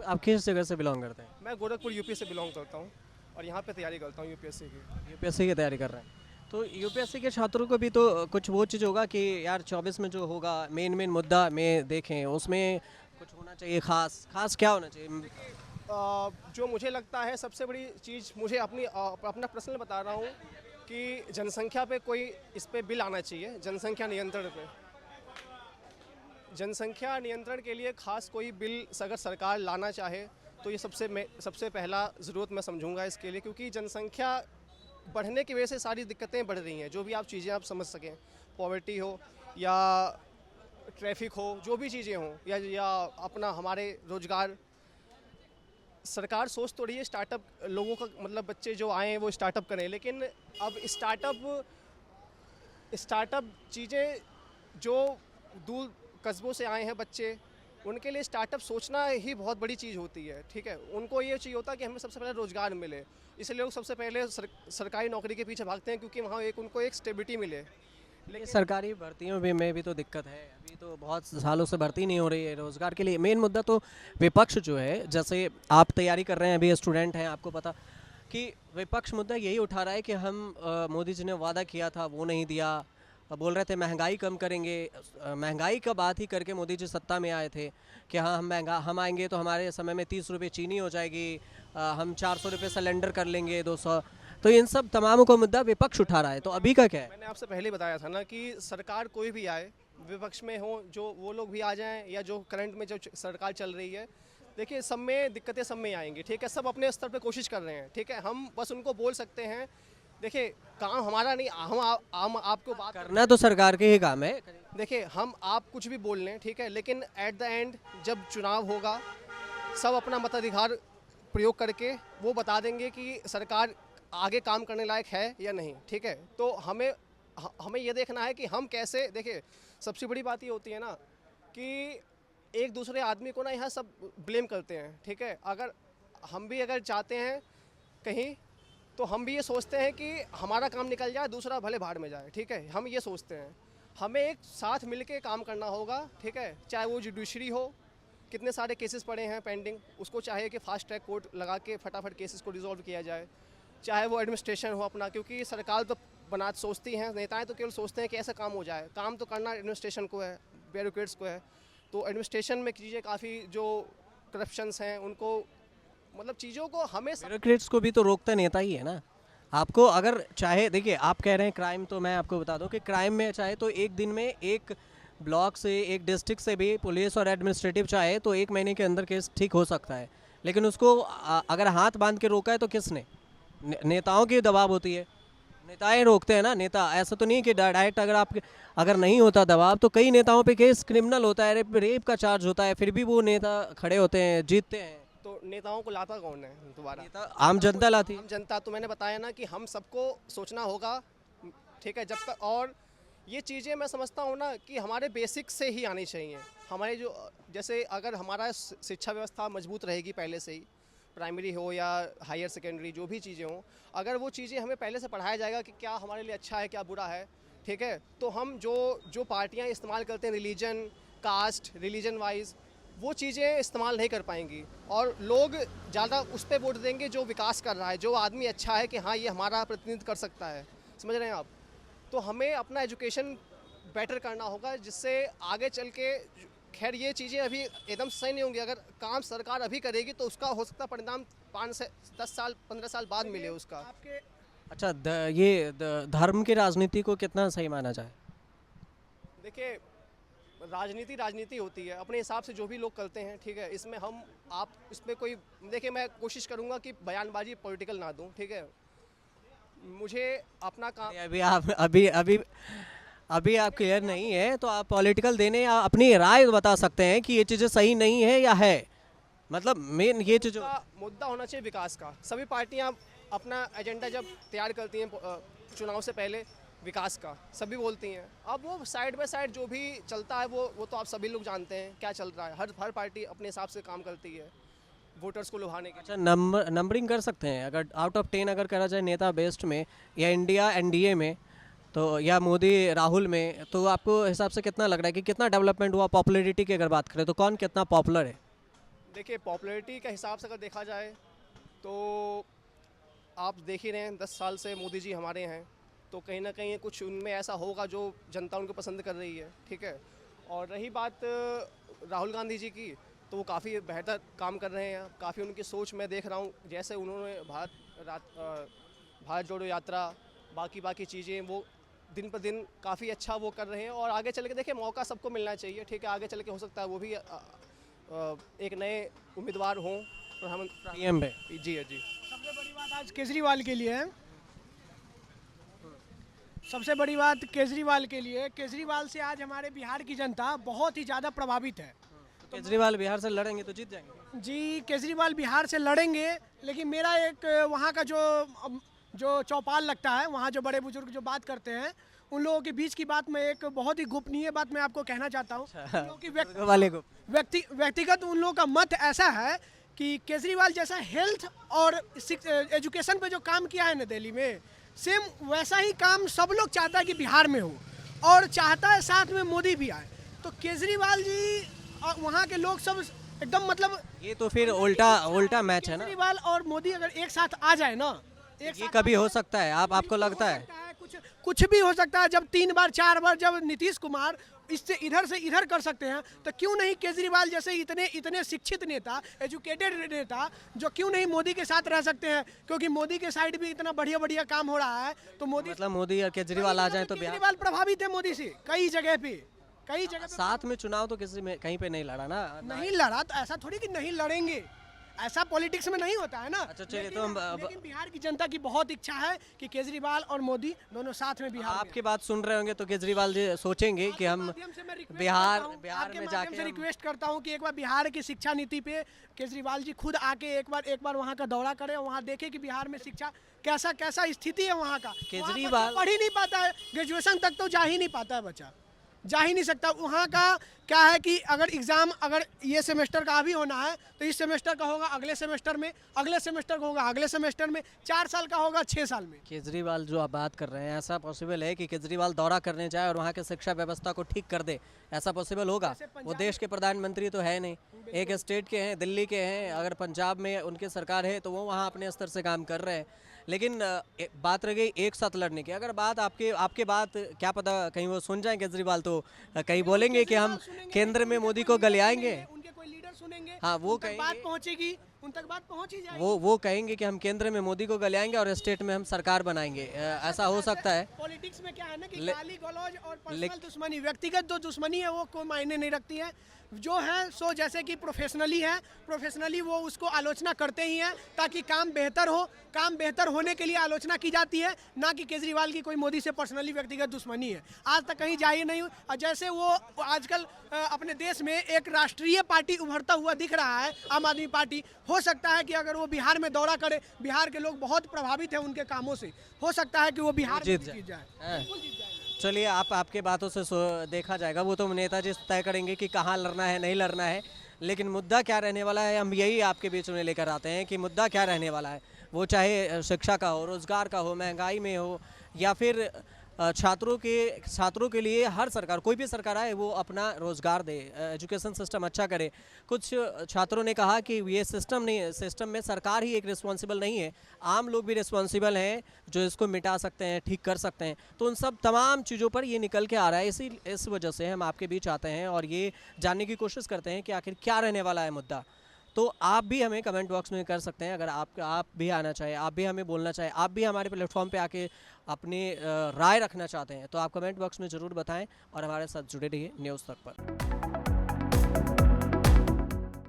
आप किस जगह से बिलोंग करते हैं? मैं गोरखपुर यूपी से बिलोंग करता हूँ और यहाँ पे तैयारी करता हूँ यूपीएससी की। यूपीएससी की तैयारी कर रहे हैं, तो यूपीएससी के छात्रों को भी तो कुछ वो चीज़ होगा कि यार 24 में जो होगा मेन मुद्दा में देखें, उसमें कुछ होना चाहिए खास क्या होना चाहिए? जो मुझे लगता है सबसे बड़ी चीज़, मुझे अपना पर्सनल बता रहा हूँ कि जनसंख्या पे कोई इस पे बिल आना चाहिए, जनसंख्या नियंत्रण पे। जनसंख्या नियंत्रण के लिए खास कोई बिल अगर सरकार लाना चाहे तो ये सबसे पहला ज़रूरत मैं समझूंगा इसके लिए, क्योंकि जनसंख्या बढ़ने की वजह से सारी दिक्कतें बढ़ रही हैं। जो भी आप चीज़ें आप समझ सकें, पॉवर्टी हो या ट्रैफिक हो, जो भी चीज़ें हों, या अपना हमारे रोज़गार, सरकार सोच तो रही है स्टार्टअप लोगों का, मतलब बच्चे जो आएँ वो स्टार्टअप करें, लेकिन अब स्टार्टअप स्टार्टअप चीज़ें जो दूर कस्बों से आए हैं बच्चे, उनके लिए स्टार्टअप सोचना ही बहुत बड़ी चीज़ होती है, ठीक है। उनको ये चाहिए होता है कि हमें सबसे पहले रोज़गार मिले, इसलिए लोग सबसे पहले सरकारी नौकरी के पीछे भागते हैं, क्योंकि वहाँ उनको एक स्टेबिलिटी मिले। लेकिन सरकारी भर्तियों में भी तो दिक्कत है, अभी तो बहुत सालों से भर्ती नहीं हो रही है रोज़गार के लिए। मेन मुद्दा तो विपक्ष जो है, जैसे आप तैयारी कर रहे हैं, अभी स्टूडेंट हैं, आपको पता कि विपक्ष मुद्दा यही उठा रहा है कि हम मोदी जी ने वादा किया था वो नहीं दिया, बोल रहे थे महंगाई कम करेंगे। महंगाई का बात ही करके मोदी जी सत्ता में आए थे कि हाँ हम आएंगे तो हमारे समय में 30 रुपये चीनी हो जाएगी, हम 400 रुपये सिलेंडर कर लेंगे 200। तो इन सब तमामों को मुद्दा विपक्ष उठा रहा है, तो अभी का क्या है? मैंने आपसे पहले बताया था ना कि सरकार कोई भी आए, विपक्ष में हो, जो वो लोग भी आ जाएं या जो करंट में जो सरकार चल रही है, देखिए सब में दिक्कतें सब में आएंगी, ठीक है। सब अपने स्तर पे कोशिश कर रहे हैं, ठीक है। हम बस उनको बोल सकते हैं, देखिए काम हमारा नहीं, हम आपको बात करना तो सरकार के ही काम है। देखिए हम आप कुछ भी बोल लें, ठीक है, लेकिन एट द एंड जब चुनाव होगा, सब अपना मताधिकार प्रयोग करके वो बता देंगे कि सरकार आगे काम करने लायक है या नहीं, ठीक है। तो हमें ये देखना है कि हम कैसे, देखिए सबसे बड़ी बात ये होती है ना कि एक दूसरे आदमी को ना यहाँ सब ब्लेम करते हैं, ठीक है। अगर हम भी अगर चाहते हैं कहीं, तो हम भी ये सोचते हैं कि हमारा काम निकल जाए, दूसरा भले भाड़ में जाए, ठीक है। हम ये सोचते हैं, हमें एक साथ मिल के काम करना होगा, ठीक है। चाहे वो जुडिशरी हो, कितने सारे केसेस पड़े हैं पेंडिंग, उसको चाहे कि फास्ट ट्रैक कोर्ट लगा के फटाफट केसेस को रिजॉल्व किया जाए, चाहे वो एडमिनिस्ट्रेशन हो अपना, क्योंकि सरकार तो बना सोचती हैं, नेताएं तो केवल सोचते हैं कि ऐसा काम हो जाए, काम तो करना एडमिनिस्ट्रेशन को है, ब्यूरोक्रेट्स को है। तो एडमिनिस्ट्रेशन में चीज़ें काफ़ी जो करप्शंस हैं उनको, मतलब चीज़ों को हमें ब्यूरोक्रेट्स को भी तो रोकता नेता ही है ना। आपको अगर चाहे, देखिए आप कह रहे हैं क्राइम, तो मैं आपको बता दूं कि क्राइम में चाहे तो एक दिन में एक ब्लॉक से, एक डिस्ट्रिक्ट से भी पुलिस और एडमिनिस्ट्रेटिव चाहे तो 1 महीने के अंदर केस ठीक हो सकता है। लेकिन उसको अगर हाथ बांध के रोका है तो किसने? नेताओं की दबाव होती है, नेताएं रोकते हैं ना। नेता ऐसा तो नहीं कि डायरेक्ट अगर नहीं होता दबाव तो कई नेताओं पे केस क्रिमिनल होता है, रेप का चार्ज होता है, फिर भी वो नेता खड़े होते हैं, जीतते हैं। तो नेताओं को लाता कौन है दोबारा? नेता आम जनता लाती है। आम जनता, तो मैंने बताया ना कि हम सबको सोचना होगा, ठीक है। जब तक, और ये चीज़ें मैं समझता हूँ ना कि हमारे बेसिक से ही आनी चाहिए। हमारे जो, जैसे अगर हमारा शिक्षा व्यवस्था मजबूत रहेगी पहले से ही, प्राइमरी हो या हायर सेकेंडरी, जो भी चीज़ें हों, अगर वो चीज़ें हमें पहले से पढ़ाया जाएगा कि क्या हमारे लिए अच्छा है, क्या बुरा है, ठीक है। तो हम जो पार्टियाँ इस्तेमाल करते हैं रिलीजन, कास्ट, रिलीजन वाइज, वो चीज़ें इस्तेमाल नहीं कर पाएंगी, और लोग ज़्यादा उस पर वोट देंगे जो विकास कर रहा है, जो आदमी अच्छा है कि हाँ ये हमारा प्रतिनिधित्व कर सकता है, समझ रहे हैं आप। तो हमें अपना एजुकेशन बेटर करना होगा, जिससे आगे चल के, खैर ये चीज़ें अभी एकदम सही नहीं होंगी, अगर काम सरकार अभी करेगी तो उसका हो सकता परिणाम 5 से 10 साल 15 साल बाद मिले उसका। अच्छा, ये धर्म की राजनीति को कितना सही माना जाए? देखिए राजनीति होती है, अपने हिसाब से जो भी लोग करते हैं, ठीक है। इसमें आप इसमें कोई, देखिए मैं कोशिश करूंगा कि बयानबाजी पॉलिटिकल ना दूं, ठीक है। मुझे अपना काम, अभी आप क्लियर नहीं है तो आप पॉलिटिकल देने या अपनी राय बता सकते हैं कि ये चीज़ें सही नहीं है या है। मतलब मेन ये चीज़ मुद्दा होना चाहिए विकास का। सभी पार्टियां अपना एजेंडा जब तैयार करती हैं चुनाव से पहले, विकास का सभी बोलती हैं। अब वो साइड बाय साइड जो भी चलता है वो तो आप सभी लोग जानते हैं क्या चल रहा है। हर पार्टी अपने हिसाब से काम करती है वोटर्स को लुभाने के। अच्छा, नंबरिंग कर सकते हैं अगर आउट ऑफ 10 अगर करा जाए नेता बेस्ट में, या इंडिया एनडीए में, तो या मोदी राहुल में, तो आपको हिसाब से कितना लग रहा है कि कितना डेवलपमेंट हुआ? पॉपुलैरिटी की अगर बात करें तो कौन कितना पॉपुलर है? देखिए पॉपुलैरिटी के हिसाब से अगर देखा जाए तो आप देख ही रहे हैं 10 साल से मोदी जी हमारे हैं, तो कहीं ना कहीं कुछ उनमें ऐसा होगा जो जनता उनको पसंद कर रही है, ठीक है। और रही बात राहुल गांधी जी की, तो वो काफ़ी बेहतर काम कर रहे हैं। काफ़ी उनकी सोच मैं देख रहा हूँ, जैसे उन्होंने भारत जोड़ो यात्रा, बाकी चीज़ें, वो दिन पर दिन काफ़ी अच्छा वो कर रहे हैं। और आगे चल के देखिए मौका सबको मिलना चाहिए, ठीक है। आगे चल के हो सकता है वो भी एक नए उम्मीदवार हों प्रधानमंत्री जी। सबसे बड़ी बात आज केजरीवाल के लिए है, सबसे बड़ी बात केजरीवाल के लिए, केजरीवाल से आज हमारे बिहार की जनता बहुत ही ज़्यादा प्रभावित है। केजरीवाल बिहार से लड़ेंगे तो जीत जाएंगे जी। केजरीवाल बिहार से लड़ेंगे, लेकिन मेरा एक वहाँ का जो चौपाल लगता है, वहाँ जो बड़े बुजुर्ग जो बात करते हैं, उन लोगों के बीच की बात मैं एक बहुत ही गोपनीय बात मैं आपको कहना चाहता हूँ, क्योंकि वाले को व्यक्तिगत उन लोगों का मत ऐसा है कि केजरीवाल जैसा हेल्थ और एजुकेशन पे जो काम किया है ना दिल्ली में, सेम वैसा ही काम सब लोग चाहता है कि बिहार में हो, और चाहता है साथ में मोदी भी आए। तो केजरीवाल जी और वहाँ के लोग सब एकदम मतलब ये तो फिर उल्टा मैच है ना। केजरीवाल और मोदी अगर एक साथ आ जाए ना, ये कभी हो सकता है, आपको लगता है? कुछ भी हो सकता है। जब 3 बार 4 बार जब नीतीश कुमार इससे इधर से इधर कर सकते हैं, तो क्यों नहीं केजरीवाल जैसे इतने शिक्षित नेता, एजुकेटेड नेता, जो क्यों नहीं मोदी के साथ रह सकते हैं? क्योंकि मोदी के साइड भी इतना बढ़िया काम हो रहा है, तो मोदी मतलब मोदी और केजरीवाल आ जाए तो केजरीवाल प्रभावित है मोदी से कई जगह पे। साथ में चुनाव तो किसी में कहीं पे नहीं लड़ा ना। नहीं लड़ा तो ऐसा थोड़ी कि नहीं लड़ेंगे, ऐसा पॉलिटिक्स में नहीं होता है ना। अच्छा चलिए, तो लेकिन बिहार की जनता की बहुत इच्छा है कि केजरीवाल और मोदी दोनों साथ में बिहार आपकी बात सुन रहे होंगे तो केजरीवाल जी सोचेंगे कि हम बिहार में जाके रिक्वेस्ट करता हूं कि एक बार बिहार की शिक्षा नीति पे केजरीवाल जी खुद आके एक बार वहां का दौरा करें, वहां देखें कि बिहार में शिक्षा कैसा स्थिति है वहां का। केजरीवाल पढ़ ही नहीं पाता है, ग्रेजुएशन तक तो जा ही नहीं पाता है बच्चा, जा ही नहीं सकता। वहाँ का क्या है कि अगर एग्ज़ाम अगर ये सेमेस्टर का अभी होना है तो इस सेमेस्टर का होगा अगले सेमेस्टर में, अगले सेमेस्टर का होगा अगले सेमेस्टर में, 4 साल का होगा 6 साल में। केजरीवाल जो आप बात कर रहे हैं, ऐसा पॉसिबल है कि केजरीवाल दौरा करने जाए और वहाँ के शिक्षा व्यवस्था को ठीक कर दे? ऐसा पॉसिबल होगा? वो देश के प्रधानमंत्री तो है नहीं, एक स्टेट के हैं, दिल्ली के हैं। अगर पंजाब में उनकी सरकार है तो वो वहाँ अपने स्तर से काम कर रहे हैं। लेकिन बात रह गई एक साथ लड़ने की। अगर बात आपके बात क्या पता कहीं वो सुन जाएं केजरीवाल, तो कहीं बोलेंगे कि हम केंद्र में मोदी को गलियाएंगे। उनके कोई लीडर सुनेंगे, हाँ, वो कहेंगे, बात पहुंचेगी, उन तक बात पहुंच ही जाएगी। वो कहेंगे कि हम केंद्र में मोदी को गलियाएंगे और स्टेट में हम सरकार बनाएंगे। ऐसा हो सकता है। पॉलिटिक्स में क्या है ना कि गाली गलौज और पर्सनल दुश्मनी, व्यक्तिगत जो दुश्मनी है वो कोई मायने नहीं रखती है। जो है सो जैसे कि प्रोफेशनली वो उसको आलोचना करते ही हैं ताकि काम बेहतर हो। काम बेहतर होने के लिए आलोचना की जाती है, ना कि केजरीवाल की कोई मोदी से पर्सनली व्यक्तिगत दुश्मनी है। आज तक कहीं जा ही नहीं। और जैसे वो आजकल अपने देश में एक राष्ट्रीय पार्टी उभरता हुआ दिख रहा है, आम आदमी पार्टी, हो सकता है कि अगर वो बिहार में दौरा करे, बिहार के लोग बहुत प्रभावित हैं उनके कामों से, हो सकता है कि वो बिहार में जीत जाए। चलिए, आपके बातों से देखा जाएगा, वो तो नेताजी तय करेंगे कि कहाँ लड़ना है नहीं लड़ना है। लेकिन मुद्दा क्या रहने वाला है, हम यही आपके बीच में लेकर आते हैं कि मुद्दा क्या रहने वाला है। वो चाहे शिक्षा का हो, रोजगार का हो, महंगाई में हो, या फिर छात्रों के लिए हर सरकार, कोई भी सरकार आए, वो अपना रोजगार दे, एजुकेशन सिस्टम अच्छा करे। कुछ छात्रों ने कहा कि ये सिस्टम में सरकार ही एक रिस्पॉन्सिबल नहीं है, आम लोग भी रिस्पॉन्सिबल हैं जो इसको मिटा सकते हैं, ठीक कर सकते हैं। तो उन सब तमाम चीज़ों पर ये निकल के आ रहा है। इस वजह से हम आपके बीच आते हैं और ये जानने की कोशिश करते हैं कि आखिर क्या रहने वाला है मुद्दा। तो आप भी हमें कमेंट बॉक्स में कर सकते हैं। अगर आप भी आना चाहें, आप भी हमें बोलना चाहें, आप भी हमारे प्लेटफॉर्म पे आके अपनी राय रखना चाहते हैं, तो आप कमेंट बॉक्स में ज़रूर बताएं और हमारे साथ जुड़े रहिए न्यूज़ तक पर।